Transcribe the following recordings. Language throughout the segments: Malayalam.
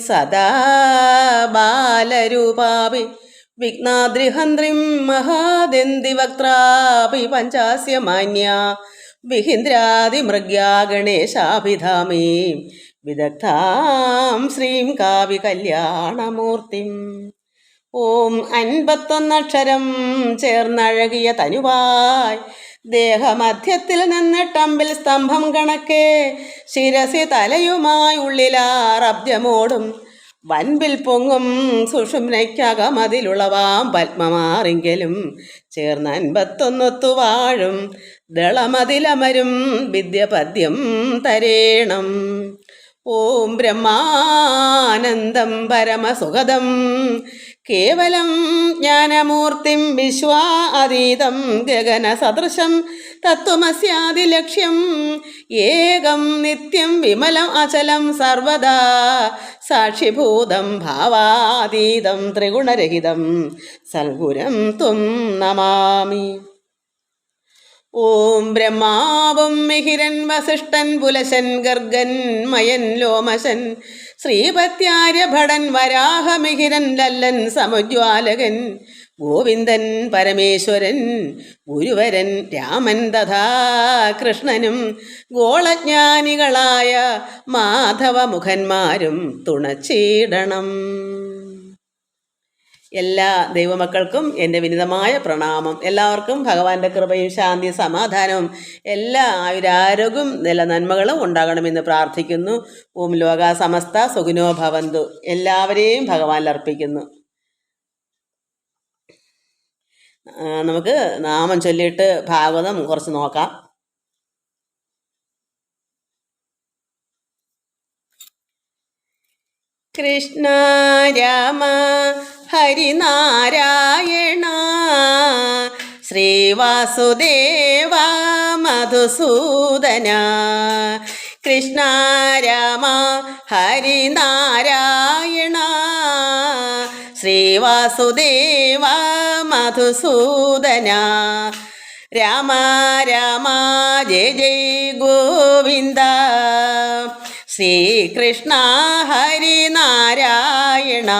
സദാ ബാലരൂപാപി വിഘ്നാദ്രിഹന്ത്രിം മഹാദന്തിവക്ത്രാപി പഞ്ചാസ്യ മാന്യ വിഹിന്ദ്രാതിമൃഗ്യാ ഗണേശാഭിധാമേ വിദഗ്ധാം ശ്രീം കാവി കല്യാണമൂർത്തിം. ഓം 51 ചേർന്നഴകിയ തനുവായി ദേഹമധ്യത്തിൽ നിന്നിട്ടമ്പിൽ സ്തംഭം കണക്കെ ശിരസി തലയുമായി ഉള്ളിലാറബ്ജമോടും വൻപിൽ പൊങ്ങും സുഷുമ്നയ്ക്കകമതിലുളവാം പത്മമാറിങ്കലും ചേർന്ന് 51 വാഴും ദളമതിലമരും വിദ്യപദ്യം തരേണം. ഓം ബ്രഹ്മാനന്ദം പരമസുഖദം കേവലം ജ്ഞാനമൂർത്തിം വിശ്വാതീതം ഗഗനസദൃശം തത്വമസ്യാദിലക്ഷ്യം ഏകം നിത്യം വിമലം അചലം സർവദാ സാക്ഷിഭൂതം ഭാവാതീതം ത്രിഗുണരഹിതം സൽഗുരം ത്വം നമാമി. ഓം ബ്രഹ്മാവും മിഹിരൻ വസിഷ്ഠൻ പുലശൻ ഗർഗൻ മയൻ ലോമശൻ ശ്രീപത്യാര്യഭടൻ വരാഹമിഹിരൻ ലല്ലൻ സമുജ്വാലകൻ ഗോവിന്ദൻ പരമേശ്വരൻ ഗുരുവരൻ രാമൻ തഥാ കൃഷ്ണനും ഗോളജ്ഞാനികളായ മാധവമുഖന്മാരും തുണച്ചിടണം. എല്ലാ ദൈവമക്കൾക്കും എൻ്റെ വിനിതമായ പ്രണാമം. എല്ലാവർക്കും ഭഗവാന്റെ കൃപയും ശാന്തിയും സമാധാനവും എല്ലാ ആയുരാരോഗ്യവും നല്ല നന്മകളും ഉണ്ടാകണമെന്ന് പ്രാർത്ഥിക്കുന്നു. ഓം ലോകാ സമസ്ത സുഖിനോ ഭവന്തു. എല്ലാവരെയും ഭഗവാനിൽ അർപ്പിക്കുന്നു. നമുക്ക് നാമം ചൊല്ലിയിട്ട് ഭാഗവതം കുറച്ച് നോക്കാം. കൃഷ്ണ രാമ ഹരിനാരായണ ശ്രീവാസുദേവ മധുസൂദന. കൃഷ്ണ രാമ ഹരിനാരായണ ശ്രീവാസുദേവ മധുസൂദന. രാമ രാമ ജയ ജയ ഗോവിന്ദ. ശ്രീകൃഷ്ണ ഹരിനാരായണ.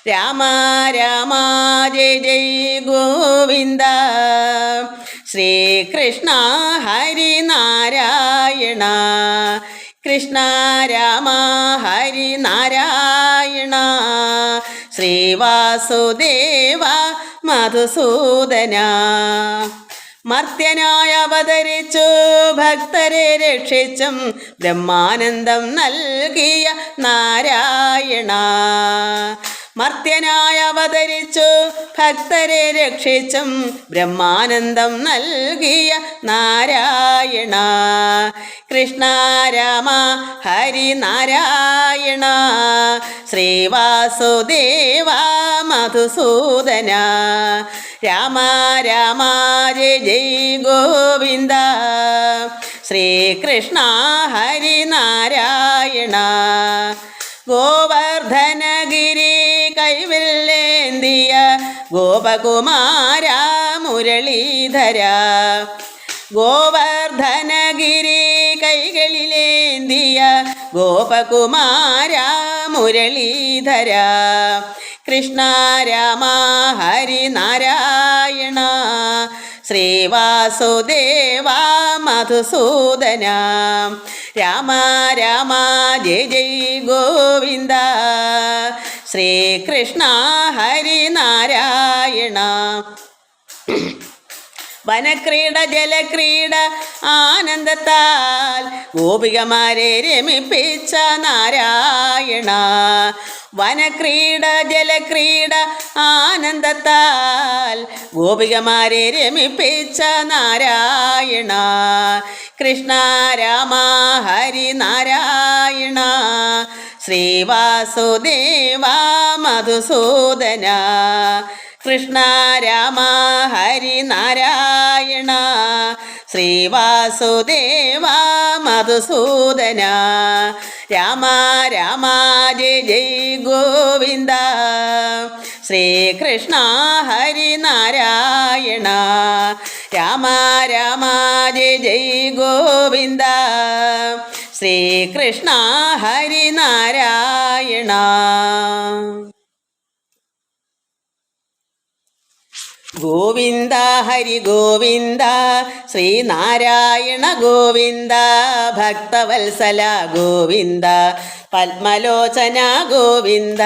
രാമ രാമ ജയ ജയ ഗോവിന്ദ. ശ്രീകൃഷ്ണ ഹരിനാരായണ. കൃഷ്ണ രാമ ഹരിനാരായണ ശ്രീവാസുദേവ മധുസൂദന. മർത്യനായി അവതരിച്ചു ഭക്തരെ രക്ഷിച്ചും ബ്രഹ്മാനന്ദം നൽകിയ നാരായണ. മർത്യനായി അവതരിച്ചു ഭക്തരെ രക്ഷിച്ചും ബ്രഹ്മാനന്ദം നൽകിയ നാരായണ. കൃഷ്ണ രാമ ഹരിനാരായണ ശ്രീവാസുദേവ മധുസൂദന. രാമ രാമ ജയ ജയ ഗോവിന്ദ. ശ്രീകൃഷ്ണ ഹരിനാരായണ. ഗോവർദ്ധനഗിരി കൈവില്ലേന്തിയ ഗോപകുമാര മുരളീധര. ഗോവർദ്ധനഗിരി കൈകളിലേന്തിയ ഗോപകുമാര മുരളീധര. കൃഷ്ണ രാമ ഹരിനാരായണ ശ്രീവാസുദേവ മധുസൂദന. രാമ രാമ ജയ ജയ ഗോവിന്ദ. ശ്രീകൃഷ്ണ ഹരിനാരായണ. വനക്രീഡ ജലക്രീഡ ആനന്ദത്താൽ ഗോപികമാരെ രമിപ്പിച്ച നാരായണ. വനക്രീഡ ജലക്രീഡ ആനന്ദത്താൽ ഗോപികമാരെ രമിപ്പിച്ച നാരായണ. കൃഷ്ണ രാമ ഹരിനാരായണ ശ്രീവാസുദേവ മധുസൂദന. കൃഷ്ണ രാമ ഹരിനാരായണ ശ്രീവാസുദേവ മധുസൂദന. രാമ രാമ ജയ ജയ ഗോവിന്ദ. ശ്രീകൃഷ്ണ ഹരിനാരായണ. രാമ രാമ ജയ ജയ ഗോവിന്ദ. ശ്രീകൃഷ്ണ ഹരിനാരായണ. ഗോവിന്ദ ഹരി ഗോവിന്ദ ശ്രീനാരായണ ഗോവിന്ദ ഭക്തവത്സല ഗോവിന്ദ പത്മലോചന ഗോവിന്ദ.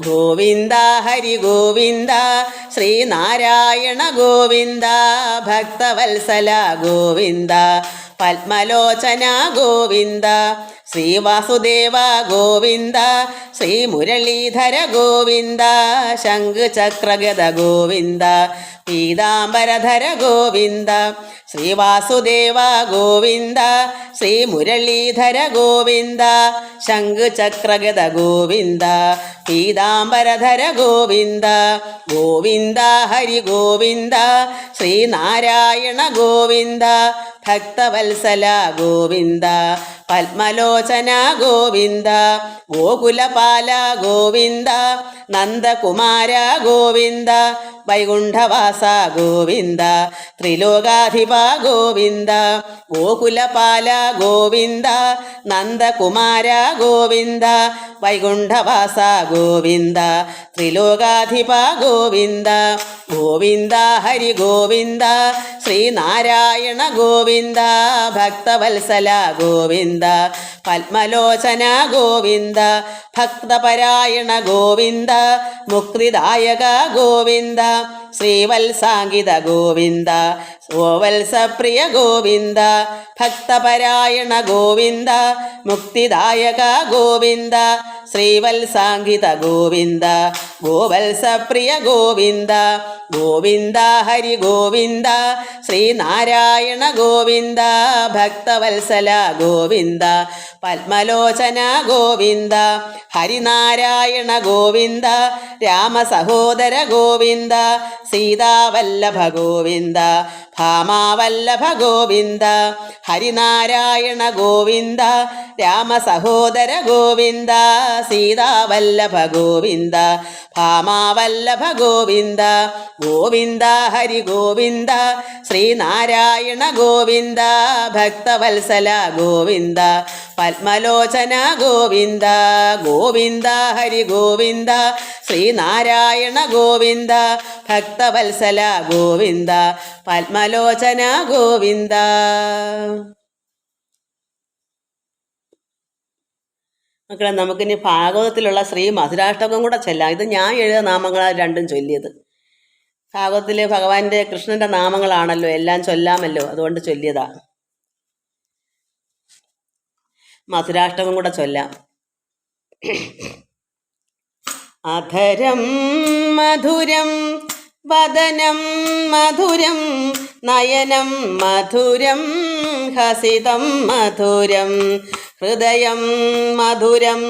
ഗോവിന്ദ ഹരി ഗോവിന്ദ ശ്രീനാരായണ ഗോവിന്ദ ഭക്തവത്സല ഗോവിന്ദ പത്മലോചന ഗോവിന്ദ. ശ്രീവാസുദേവ ഗോവിന്ദ ശ്രീമുരളീധര ഗോവിന്ദ ശംഖചക്രഗദ ഗോവിന്ദ പീതാംബരധര ഗോവിന്ദ. ശ്രീവാസുദേവ ഗോവിന്ദ ശ്രീമുരളീധര ഗോവിന്ദ ശംഖചക്രഗദ ഗോവിന്ദ പീതാംബരധര ഗോവിന്ദ. ഗോവിന്ദ ഹരി ഗോവിന്ദ ശ്രീനാരായണ ഗോവിന്ദ ഭക്തവത്സല ഗോവിന്ദ പത്മലോചന ഗോവിന്ദ. ഗോകുലപാല ഗോവിന്ദ നന്ദകുമാര ഗോവിന്ദ വൈകുണ്ഠവാസ ഗോവിന്ദ ത്രിലോകാധിപ ഗോവിന്ദ. ഗോകുലപാല ഗോവിന്ദ നന്ദകുമാര ഗോവിന്ദ വൈകുണ്ഠവാസ ഗോവിന്ദ ത്രിലോകാധിപ ഗോവിന്ദ. ഗോവിന്ദ ഹരി ഗോവിന്ദ ശ്രീനാരായണ ഗോവിന്ദ ഭക്തവത്സല ഗോവിന്ദ പത്മലോചന ഗോവിന്ദ. ഭക്തപരായണ ഗോവിന്ദ മുക്തിദായക ഗോവിന്ദ ശ്രീവത്സാംഗിത ഗോവിന്ദ ഗോവത്സപ്രിയ ഗോവിന്ദ. ഭക്തപരായണ ഗോവിന്ദ മുക്തിദായക ഗോവിന്ദ ശ്രീവത്സാംഗിത ഗോവിന്ദ ഗോവത്സപ്രിയ ഗോവിന്ദ. ഗോവിന്ദ ഹരി ഗോവിന്ദ ശ്രീനാരായണ ഗോവിന്ദ ഭക്തവത്സല ഗോവിന്ദ പത്മലോചന ഗോവിന്ദ. ഹരിനാരായണ ഗോവിന്ദ രാമസഹോദര ഗോവിന്ദ സീതാവല്ലഭ ഗോവിന്ദ ഭാമാവല്ലഭ ഗോവിന്ദ. ഹരിനാരായണ ഗോവിന്ദ രാമസഹോദര ഗോവിന്ദ സീതാവല്ലഭ ഗോവിന്ദ ഭാമാവല്ലഭ ഗോവിന്ദ. ഗോവിന്ദ ഹരി ഗോവിന്ദ ശ്രീനാരായണ ഗോവിന്ദ ഭക്തവത്സല ഗോവിന്ദ പത്മലോചന ഗോവിന്ദ. ഗോവിന്ദ ഹരി ഗോവിന്ദ ശ്രീനാരായണ ഗോവിന്ദ ഭക്തവത്സല ഗോവിന്ദ പത്മലോചന ഗോവിന്ദ. മക്കളെ, നമുക്കിനി ഭാഗവതത്തിലുള്ള ശ്രീ മധുരാഷ്ടകം കൂടെ ചൊല്ലാം. ഇത് ഞാൻ എഴുതിയ നാമങ്ങളാണ് രണ്ടും ചൊല്ലിയത്. ഭാഗവതത്തിൽ ഭഗവാന്റെ കൃഷ്ണന്റെ നാമങ്ങളാണല്ലോ, എല്ലാം ചൊല്ലാമല്ലോ, അതുകൊണ്ട് ചൊല്ലിയതാ. മധുരാഷ്ടകം കൂടെ ചൊല്ലാം. അധരം മധുരം വദനം മധുരം നയനം മധുരം ഹസിതം മധുരം ഹൃദയം മധുരം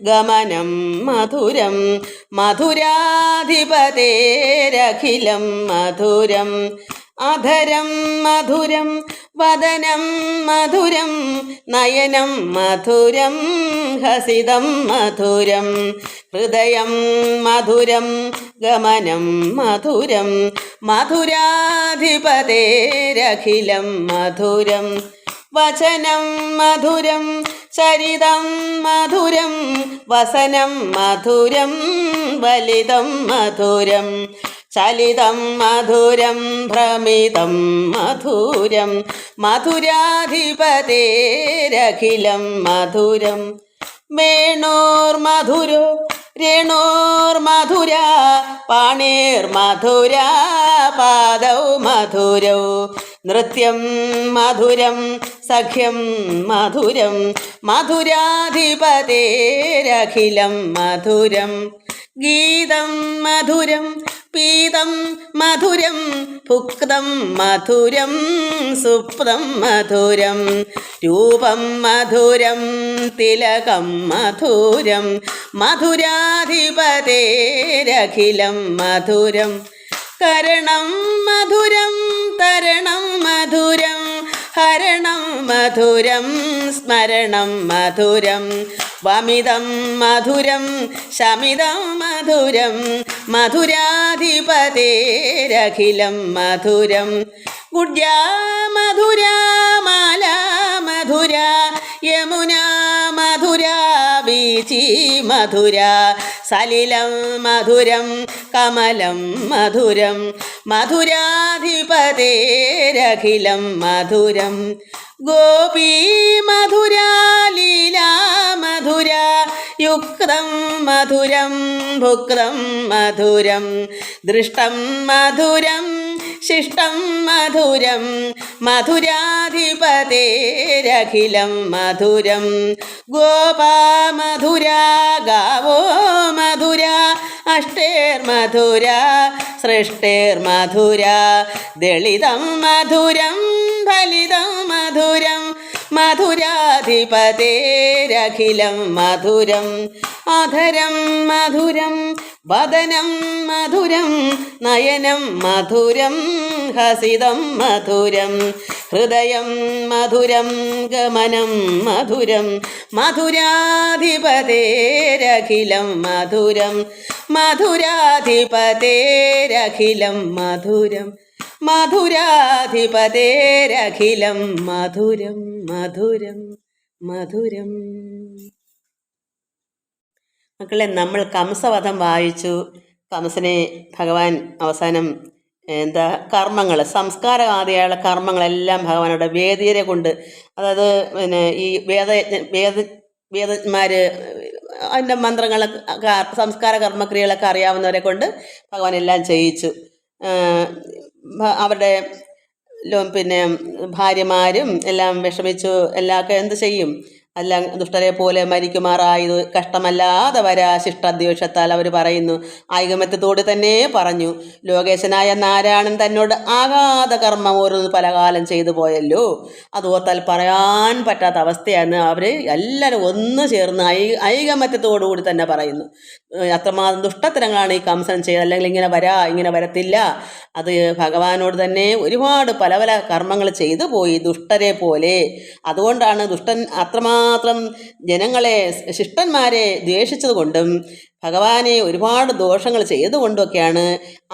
ഗമനം മധുരം മധുരാധിപതേരഖിലം മധുരം. അധരം മധുരം വദനം മധുരം നയനം മധുരം ഹസിതം മധുരം ഹൃദയം മധുരം ഗമനം മധുരം മധുരാധിപതേരഖിലം മധുരം. വചനം മധുരം ചരിതം മധുരം വസനം മധുരം വലിതം മധുരം ചലിതം മധുരം ഭ്രമിതം മധുരം മധുരാധിപതേരഖിലം മധുരം. വേണോർമധുരോ രേണോർമധുര പാണേർമധുര പാദൗ മധുരൗ നൃത്യം മധുരം സഖ്യം മധുരം മധുരാധിപതേരഖിലം മധുരം. ഗീതം മധുരം പീതം മധുരം ഭുക്തം മധുരം സുപ്തം മധുരം രൂപം മധുരം തിലകം മധുരം മധുരാധിപതേരഖിലം മധുരം. കരണം മധുരം തരണം മധുരം ഹരണം മധുരം സ്മരണം മധുരം വമിതം മധുരം ശമിതം മധുരം മധുരാധിപതേരഖിലം മധുരം. കുഡ്യാ മധുരാ മാലാ മധുരാ യമുനാ മധുരാ വീചി മധുരാ സലിലം മധുരം കമലം മധുരം മധുരാധിപതേരഖിലം മധുരം ഗോപീ മധുരാ ലീലാ മധുരാ യുക്തം മധുരം ഭുക്തം മധുരം ദൃഷ്ടം മധുരം ശിഷ്ടം മധുരം മധുരാധിപതേരഖിലം മധുരം ഗോപാ മധുരാ ഗാവോ മധുരാ അഷ്ടേർമധുരാ സൃഷ്ടേർമധുരാ ദളിതം മധുരം ഫലിതം മധുരം മധുരാധിപതേരഖിലം മധുരം അധരം മധുരം വദനം മധുരം നയനം മധുരം ഹസിതം മധുരം ഹൃദയം മധുരം ഗമനം മധുരം മധുരാധിപതേരഖിലം മധുരം മധുരാധിപതേരഖിലം മധുരം മധുരാധിപതേരഖിലം മധുരം മധുരം മധുരം. മക്കളെ, നമ്മൾ കംസവധം വായിച്ചു. കംസനെ ഭഗവാൻ അവസാനം കർമ്മങ്ങൾ, സംസ്കാരവാദിയായുള്ള കർമ്മങ്ങളെല്ലാം ഭഗവാനോട് വേദിയരെ കൊണ്ട്, അതായത് ഈ വേദന്മാർ അതിൻ്റെ മന്ത്രങ്ങൾ, സംസ്കാര കർമ്മക്രിയകളൊക്കെ അറിയാവുന്നവരെ കൊണ്ട് ഭഗവാൻ എല്ലാം ചെയ്യിച്ചു. അവരുടെ ഭാര്യമാരും എല്ലാം വിഷമിച്ചു. എല്ലാമൊക്കെ എന്ത് ചെയ്യും? എല്ലാം ദുഷ്ടരെ പോലെ മരിക്കുമാറായത് കഷ്ടമല്ലാതെ വരാ ശിഷ്ടദ്വേഷത്താൽ അവർ പറയുന്നു. ഐകമത്യത്തോട് തന്നെ പറഞ്ഞു, ലോകേശനായ നാരായണൻ തന്നോട് ആഘാത കർമ്മം ഓരോന്ന് പലകാലം ചെയ്തു പോയല്ലോ, അത് ഓർത്താൽ പറയാൻ പറ്റാത്ത അവസ്ഥയാണ്. അവർ എല്ലാവരും ഒന്ന് ചേർന്ന് ഐകമത്യത്തോടു കൂടി തന്നെ പറയുന്നു. അത്രമാത്രം ദുഷ്ടത്തരങ്ങളാണ് ഈ കംസൻ ചെയ്തത്. അല്ലെങ്കിൽ ഇങ്ങനെ വരത്തില്ല. അത് ഭഗവാനോട് തന്നെ ഒരുപാട് പല പല കർമ്മങ്ങൾ ചെയ്തു പോയി ദുഷ്ടരെ പോലെ. അതുകൊണ്ടാണ് ദുഷ്ടൻ അത്രമാത്രം ജനങ്ങളെ, ശിഷ്ടന്മാരെ ദ്വേഷിച്ചത് കൊണ്ടും ഭഗവാനെ ഒരുപാട് ദോഷങ്ങൾ ചെയ്തുകൊണ്ടൊക്കെയാണ്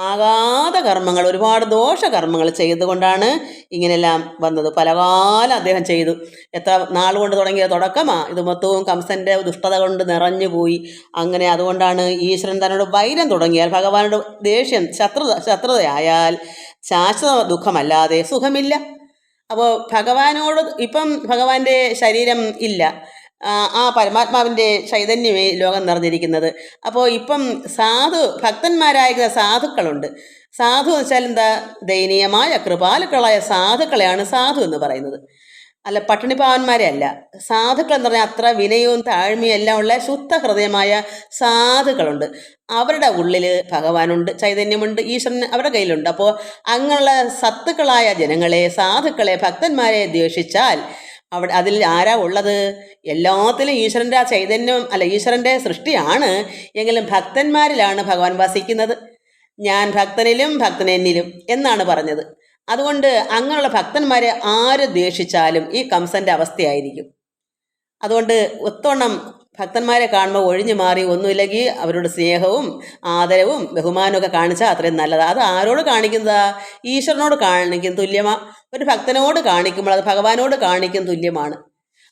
ആഘാത കർമ്മങ്ങൾ, ഒരുപാട് ദോഷകർമ്മങ്ങൾ ചെയ്തുകൊണ്ടാണ് ഇങ്ങനെല്ലാം വന്നത്. പലകാലം അദ്ദേഹം ചെയ്തു. എത്ര നാളുകൊണ്ട് തുടങ്ങിയ തുടക്കമാണ്. ഇത് മൊത്തവും കംസൻ്റെ ദുഷ്ടത കൊണ്ട് നിറഞ്ഞു പോയി. അങ്ങനെ അതുകൊണ്ടാണ് ഈശ്വരൻ തന്നോട് വൈരം തുടങ്ങിയാൽ, ഭഗവാനോട് ദേഷ്യം ശത്രുതയായാൽ ശാശ്വത ദുഃഖമല്ലാതെ സുഖമില്ല. അപ്പോൾ ഭഗവാനോട് ഇപ്പം ഭഗവാന്റെ ശരീരം ഇല്ല, ആ പരമാത്മാവിൻ്റെ ചൈതന്യമേ ലോകം നിറഞ്ഞിരിക്കുന്നത്. അപ്പോൾ ഇപ്പം ഭക്തന്മാരായ സാധുക്കളുണ്ട്. സാധു എന്ന് വെച്ചാൽ എന്താ? ദയനീയമായ കൃപാലുക്കളായ സാധുക്കളെയാണ് സാധു എന്ന് പറയുന്നത്. അല്ല, പട്ടിണിപ്പാവന്മാരെ അല്ല. സാധുക്കൾ എന്ന് പറഞ്ഞാൽ അത്ര വിനയവും താഴ്മയും എല്ലാം ഉള്ള ശുദ്ധ ഹൃദയമായ സാധുക്കളുണ്ട്. അവരുടെ ഉള്ളിൽ ഭഗവാനുണ്ട്, ചൈതന്യമുണ്ട്, ഈശ്വരൻ അവരുടെ കയ്യിലുണ്ട്. അപ്പോൾ അങ്ങനെയുള്ള സത്തുക്കളായ ജനങ്ങളെ, സാധുക്കളെ, ഭക്തന്മാരെ ദ്വേഷിച്ചാൽ അതിൽ ആരാ ഉള്ളത്? എല്ലാത്തിലും ഈശ്വരൻ്റെ ആ ചൈതന്യം, അല്ല ഈശ്വരൻ്റെ സൃഷ്ടിയാണ്. എങ്കിലും ഭക്തന്മാരിലാണ് ഭഗവാൻ വസിക്കുന്നത്. ഞാൻ ഭക്തനിലും ഭക്തൻ എന്നിലും എന്നാണ് പറഞ്ഞത്. അതുകൊണ്ട് അങ്ങനെയുള്ള ഭക്തന്മാരെ ആര് ദ്വേഷിച്ചാലും ഈ കംസൻ്റെ അവസ്ഥയായിരിക്കും. അതുകൊണ്ട് ഒത്തോണം ഭക്തന്മാരെ കാണുമ്പോൾ ഒഴിഞ്ഞു മാറി ഒന്നുമില്ലെങ്കിൽ അവരോട് സ്നേഹവും ആദരവും ബഹുമാനമൊക്കെ കാണിച്ചാൽ അത്രയും നല്ലതാണ്. അത് ആരോട് കാണിക്കുന്നതാ? ഈശ്വരനോട് കാണിക്കും തുല്യമാണ്. ഒരു ഭക്തനോട് കാണിക്കുമ്പോൾ അത് ഭഗവാനോട് കാണിക്കും തുല്യമാണ്.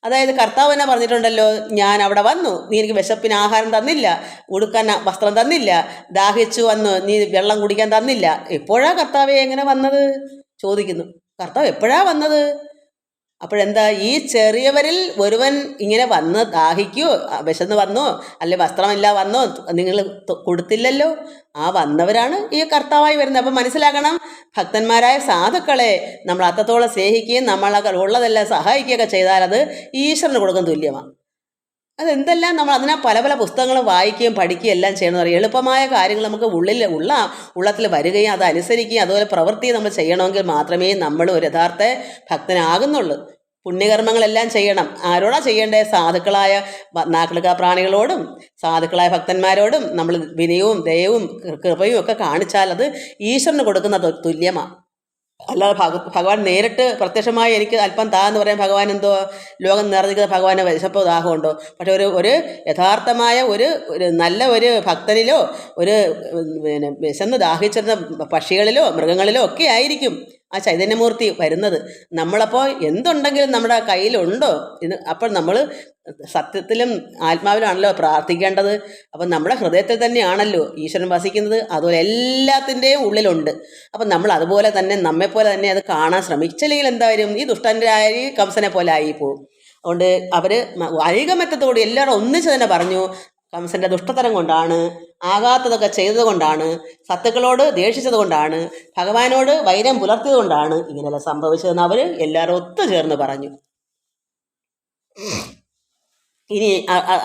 അതായത് കർത്താവ് തന്നെ പറഞ്ഞിട്ടുണ്ടല്ലോ, ഞാൻ അവിടെ വന്നു, നീ എനിക്ക് വിശപ്പിന് ആഹാരം തന്നില്ല, ഉടുക്കാൻ വസ്ത്രം തന്നില്ല, ദാഹിച്ചു വന്നു, നീ വെള്ളം കുടിക്കാൻ തന്നില്ല. എപ്പോഴാ കർത്താവെ എങ്ങനെ വന്നത് ചോദിക്കുന്നു. കർത്താവ് എപ്പോഴാ വന്നത്? അപ്പോഴെന്താ, ഈ ചെറിയവരിൽ ഒരുവൻ ഇങ്ങനെ വന്ന് ദാഹിക്കോ, വിശന്ന് വന്നോ, അല്ലെ വസ്ത്രമില്ല വന്നോ, നിങ്ങൾ കൊടുത്തില്ലല്ലോ. ആ വന്നവരാണ് ഈ കർത്താവായി വരുന്നത്. അപ്പം മനസ്സിലാക്കണം, ഭക്തന്മാരായ സാധുക്കളെ നമ്മൾ അത്രത്തോളം സ്നേഹിക്കുകയും നമ്മളെ ഉള്ളതെല്ലാം സഹായിക്കുകയൊക്കെ ചെയ്താൽ അത് ഈശ്വരന് കൊടുക്കാൻ തുല്യമാണ്. അതെന്തെല്ലാം നമ്മൾ അതിനാ പല പല പുസ്തകങ്ങളും വായിക്കുകയും പഠിക്കുകയും എല്ലാം ചെയ്യണമെന്ന് പറയും. എളുപ്പമായ കാര്യങ്ങൾ നമുക്ക് ഉള്ളത്തിൽ വരികയും അതനുസരിക്കുകയും അതുപോലെ പ്രവൃത്തി നമ്മൾ ചെയ്യണമെങ്കിൽ മാത്രമേ നമ്മൾ ഒരു യഥാർത്ഥ ഭക്തനാകുന്നുള്ളൂ. പുണ്യകർമ്മങ്ങളെല്ലാം ചെയ്യണം. ആരോടാ ചെയ്യേണ്ടത്? സാധുക്കളായ നാക്കളുക പ്രാണികളോടും സാധുക്കളായ ഭക്തന്മാരോടും നമ്മൾ വിനയവും ദയവും കൃപയും ഒക്കെ കാണിച്ചാൽ അത് ഈശ്വരന് കൊടുക്കുന്ന തുല്യമാണ്. അല്ലാതെ ഭഗവാൻ നേരിട്ട് പ്രത്യക്ഷമായി എനിക്ക് അല്പം താ എന്ന് പറയാൻ ഭഗവാൻ എന്തോ ലോകം നിറഞ്ഞിരിക്കുന്ന ഭഗവാന് വിശപ്പോ ദാഹമുണ്ടോ? പക്ഷെ ഒരു യഥാർത്ഥമായ ഒരു നല്ല ഒരു ഭക്തനിലോ ഒരു വിശന്ന് ദാഹിച്ചിരുന്ന പക്ഷികളിലോ മൃഗങ്ങളിലോ ഒക്കെ ആയിരിക്കും ആ ചൈതന്യമൂർത്തി വരുന്നത്. നമ്മളപ്പോൾ എന്തുണ്ടെങ്കിലും നമ്മുടെ കയ്യിലുണ്ടോ അപ്പോൾ നമ്മൾ സത്യത്തിലും ആത്മാവിലാണല്ലോ പ്രാർത്ഥിക്കേണ്ടത്. അപ്പം നമ്മുടെ ഹൃദയത്തിൽ തന്നെയാണല്ലോ ഈശ്വരൻ വസിക്കുന്നത്. അതുപോലെ എല്ലാത്തിൻ്റെയും ഉള്ളിലുണ്ട്. അപ്പം നമ്മൾ അതുപോലെ തന്നെ നമ്മെപ്പോലെ തന്നെ അത് കാണാൻ ശ്രമിച്ചില്ലെങ്കിൽ എന്തായാലും ഈ ദുഷ്ടൻ്റെ ഈ കംസനെ പോലെ ആയി പോകും. അതുകൊണ്ട് അവർ ഐകമത്യത്തോട് എല്ലാവരും ഒന്നിച്ച് തന്നെ പറഞ്ഞു, കംസന്റെ ദുഷ്ടതരം കൊണ്ടാണ്, ആകാത്തതൊക്കെ ചെയ്തത് കൊണ്ടാണ്, സത്തുക്കളോട് ദേഷിച്ചത് കൊണ്ടാണ്, ഭഗവാനോട് വൈരം പുലർത്തിയത് കൊണ്ടാണ് ഇങ്ങനെയെല്ലാം സംഭവിച്ചതെന്ന് അവർ എല്ലാവരും ഒത്തുചേർന്ന് പറഞ്ഞു. ഇനി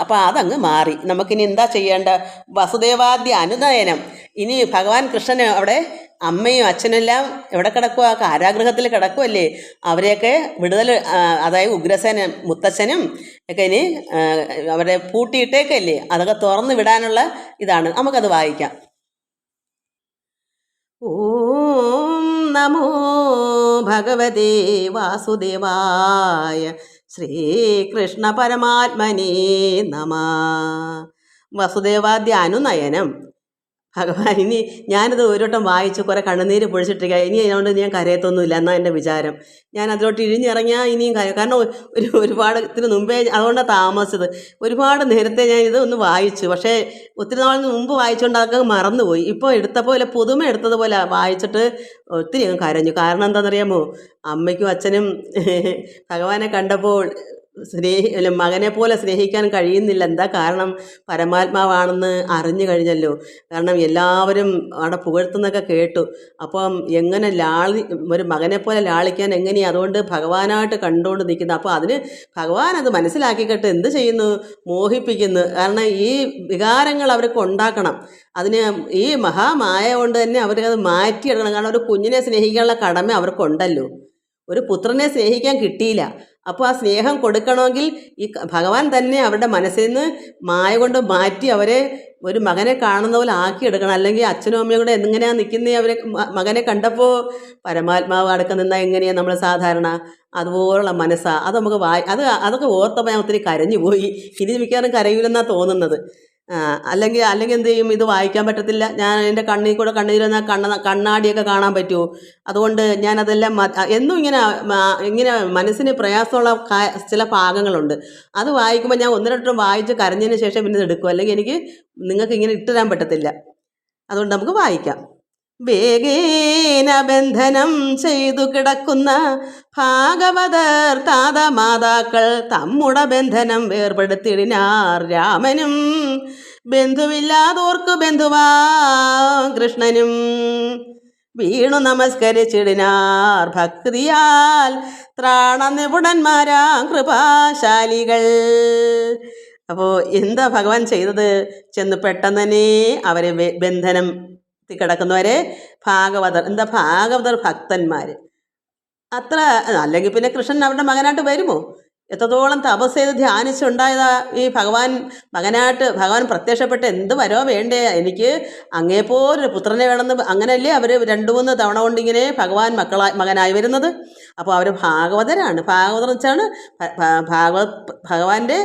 അപ്പം അതങ്ങ് മാറി. നമുക്കിനി എന്താ ചെയ്യേണ്ട? വസുദേവാദ്യ അനുനയനം. ഇനി ഭഗവാൻ കൃഷ്ണന് അവിടെ അമ്മയും അച്ഛനെല്ലാം എവിടെ കിടക്കുക? കാരാഗൃഹത്തിൽ കിടക്കുമല്ലേ. അവരെയൊക്കെ വിടുതൽ, അതായത് ഉഗ്രസേനും മുത്തച്ഛനും ഒക്കെ ഇനി അവരെ പൂട്ടിയിട്ടേക്കല്ലേ, അതൊക്കെ തുറന്ന് വിടാനുള്ള ഇതാണ്. നമുക്കത് വായിക്കാം. ഓം നമോ ഭഗവതേ വാസുദേവായ ശ്രീകൃഷ്ണ പരമാത്മനേ നമഃ. വസുദേവാദ്യ അനുനയനം. ഭഗവാൻ ഇനി ഞാനിത് ഒരു വട്ടം വായിച്ച് കുറേ കണ്ണുനീര് പൊഴിച്ചിട്ടിരിക്കുക. ഇനി അതുകൊണ്ട് ഞാൻ കരയത്തൊന്നുമില്ല എന്നാണ് എൻ്റെ വിചാരം. ഞാൻ അതിലോട്ട് ഇഴിഞ്ഞിറങ്ങിയാൽ ഇനിയും കാരണം ഒരുപാട് ഇതിന് മുമ്പേ അതുകൊണ്ടാണ് താമസിച്ചത്. ഒരുപാട് നേരത്തെ ഞാൻ ഇത് ഒന്ന് വായിച്ചു, പക്ഷേ ഒത്തിരി നാളിന് മുമ്പ് വായിച്ചുകൊണ്ട് അതൊക്കെ മറന്നുപോയി. ഇപ്പോൾ എടുത്തപോലെ പുതുമ എടുത്തതുപോലെ വായിച്ചിട്ട് ഒത്തിരി അങ്ങ് കരഞ്ഞു. കാരണം എന്താണെന്നറിയാമോ? അമ്മയ്ക്കും അച്ഛനും ഭഗവാനെ കണ്ടപ്പോൾ മകനെ പോലെ സ്നേഹിക്കാൻ കഴിയുന്നില്ല. എന്താ കാരണം? പരമാത്മാവാണെന്ന് അറിഞ്ഞു കഴിഞ്ഞല്ലോ. കാരണം എല്ലാവരും അവിടെ പുകഴ്ത്തുന്നൊക്കെ കേട്ടു. അപ്പം എങ്ങനെ ഒരു മകനെ പോലെ ലാളിക്കാൻ എങ്ങനെയാണ്? അതുകൊണ്ട് ഭഗവാനായിട്ട് കണ്ടുകൊണ്ട് നിൽക്കുന്നത്. അപ്പോൾ അതിന് ഭഗവാൻ അത് മനസ്സിലാക്കിക്കെട്ട് എന്ത് ചെയ്യുന്നു? മോഹിപ്പിക്കുന്നു. കാരണം ഈ വികാരങ്ങൾ അവർക്ക് ഉണ്ടാക്കണം. അതിന് ഈ മഹാമായ കൊണ്ട് തന്നെ അവർക്കത് മാറ്റിയെടുക്കണം. കാരണം ഒരു കുഞ്ഞിനെ സ്നേഹിക്കാനുള്ള കടമ അവർക്കുണ്ടല്ലോ. ഒരു പുത്രനെ സ്നേഹിക്കാൻ കിട്ടിയില്ല. അപ്പോൾ ആ സ്നേഹം കൊടുക്കണമെങ്കിൽ ഈ ഭഗവാൻ തന്നെ അവരുടെ മനസ്സിൽ നിന്ന് മായ കൊണ്ട് മാറ്റി അവരെ ഒരു മകനെ കാണുന്ന പോലെ ആക്കിയെടുക്കണം. അല്ലെങ്കിൽ അച്ഛനും അമ്മയും കൂടെ എങ്ങനെയാണ് നിൽക്കുന്നത്? അവരെ മകനെ കണ്ടപ്പോൾ പരമാത്മാവ് അടക്കം നിന്നാൽ എങ്ങനെയാണ് നമ്മൾ സാധാരണ അതുപോലുള്ള മനസ്സാണ്. അത് നമുക്ക് അതൊക്കെ ഓർത്തപ്പോൾ ഞാൻ ഒത്തിരി കരഞ്ഞു പോയി. ഇനി മിക്കവാറും കരയൂലെന്നാണ് തോന്നുന്നത്. അല്ലെങ്കിൽ എന്ത് ചെയ്യും? ഇത് വായിക്കാൻ പറ്റത്തില്ല. ഞാൻ എൻ്റെ കണ്ണിൽ കൂടെ കണ്ണീരുന്ന കണ്ണാടിയൊക്കെ കാണാൻ പറ്റുമോ? അതുകൊണ്ട് ഞാനതെല്ലാം എന്നും ഇങ്ങനെ മനസ്സിന് പ്രയാസമുള്ള ചില ഭാഗങ്ങളുണ്ട്. അത് വായിക്കുമ്പോൾ ഞാൻ ഒന്ന് രണ്ടും വായിച്ച് കരഞ്ഞതിന് ശേഷം പിന്നെ ഇത് എടുക്കും. അല്ലെങ്കിൽ എനിക്ക് നിങ്ങൾക്ക് ഇങ്ങനെ ഇട്ടുതരാൻ പറ്റത്തില്ല. അതുകൊണ്ട് നമുക്ക് വായിക്കാം. വേഗേന ബന്ധനം ചെയ്തു കിടക്കുന്ന ഭാഗവതർ താതമാതാക്കൾ തമ്മുടെ ബന്ധനം വേർപെടുത്തിടിനാർ. രാമനും ബന്ധുവില്ലാതോർക്ക് ബന്ധുവാ കൃഷ്ണനും വീണു നമസ്കരിച്ചിടിനാർ ഭക്തിയാൽ ത്രാണ നിപുണന്മാരാം കൃപാശാലികൾ. അപ്പോൾ എന്താ ഭഗവാൻ ചെയ്തത്? ചെന്ന് പെട്ടെന്ന് തന്നെ അവരെ ബന്ധനം കിടക്കുന്നവരെ ഭാഗവതർ. എന്താ ഭാഗവതർ? ഭക്തന്മാർ. അത്ര അല്ലെങ്കിൽ പിന്നെ കൃഷ്ണൻ അവരുടെ മകനായിട്ട് വരുമോ? എത്രത്തോളം തപസ് ചെയ്ത് ധ്യാനിച്ചുണ്ടായതാ ഈ ഭഗവാൻ പ്രത്യക്ഷപ്പെട്ട് എന്ത് വരോ വേണ്ടേ? എനിക്ക് അങ്ങേപ്പോലൊരു പുത്രനെ വേണമെന്ന് അങ്ങനെയല്ലേ അവർ 2-3 തവണ കൊണ്ടിങ്ങനെ ഭഗവാൻ മകനായി വരുന്നത്. അപ്പോൾ അവർ ഭാഗവതരാണ്. ഭാഗവതർ വെച്ചാണ് ഭഗവാന്റെ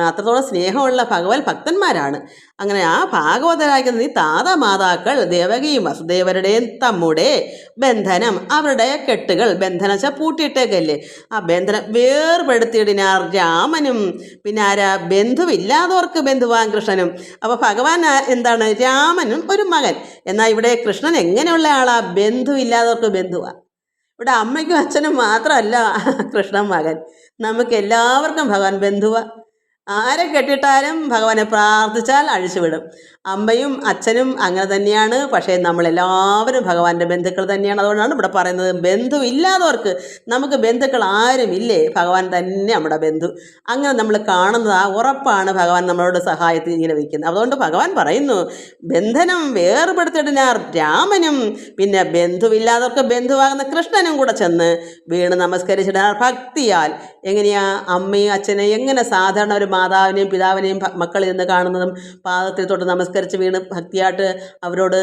അത്രത്തോളം സ്നേഹമുള്ള ഭക്തന്മാരാണ്. അങ്ങനെ ആ ഭാഗവതരായിരിക്കുന്ന ഈ താതമാതാക്കൾ ദേവകിയും വസുദേവരുടെയും തമ്മുടെ ബന്ധനം, അവരുടെ കെട്ടുകൾ, ബന്ധനം വെച്ചാൽ പൂട്ടിയിട്ടേക്കല്ലേ, ആ ബന്ധനം വേർപെടുത്തിയിടിനാർ. രാമനും പിന്നെ ആരാ? ബന്ധുവില്ലാത്തവർക്ക് ബന്ധുവാൻ കൃഷ്ണനും. അപ്പോൾ ഭഗവാൻ എന്താണ്? രാമനും ഒരു മകൻ. എന്നാൽ ഇവിടെ കൃഷ്ണൻ എങ്ങനെയുള്ള ആളാ? ബന്ധുവില്ലാത്തവർക്ക് ബന്ധുവാ. ഇവിടെ അമ്മയ്ക്കും അച്ഛനും മാത്രമല്ല കൃഷ്ണൻ മകൻ. നമുക്ക് എല്ലാവർക്കും ഭഗവാൻ ബന്ധുവാ. ആരെ കെട്ടിട്ടാലും ഭഗവാനെ പ്രാർത്ഥിച്ചാൽ അഴിച്ചുവിടും. അമ്മയും അച്ഛനും അങ്ങനെ തന്നെയാണ്. പക്ഷേ നമ്മളെല്ലാവരും ഭഗവാന്റെ ബന്ധുക്കൾ തന്നെയാണ്. അതുകൊണ്ടാണ് ഇവിടെ പറയുന്നത് ബന്ധുവില്ലാത്തവർക്ക്. നമുക്ക് ബന്ധുക്കൾ ആരും ഇല്ലേ? ഭഗവാൻ തന്നെ നമ്മുടെ ബന്ധു. അങ്ങനെ നമ്മൾ കാണുന്നത് ആ ഉറപ്പാണ് ഭഗവാൻ നമ്മളോട് സഹായത്തിൽ ഇങ്ങനെ വയ്ക്കുന്നത്. അതുകൊണ്ട് ഭഗവാൻ പറയുന്നു ബന്ധനം വേർപെടുത്തിയിടിനാർ രാമനും പിന്നെ ബന്ധുവില്ലാത്തവർക്ക് ബന്ധുവാകുന്ന കൃഷ്ണനും കൂടെ ചെന്ന് വീണ് നമസ്കരിച്ചിടാർ ഭക്തിയാൽ. എങ്ങനെയാ? അമ്മയും അച്ഛനെയും എങ്ങനെ സാധാരണ ഒരു മാതാവിനെയും പിതാവിനെയും മക്കൾ ഇന്ന് കാണുന്നതും പാദത്തിൽ തൊട്ട് നമസ്കരിച്ച് വീണ് ഭക്തിയായിട്ട് അവരോട്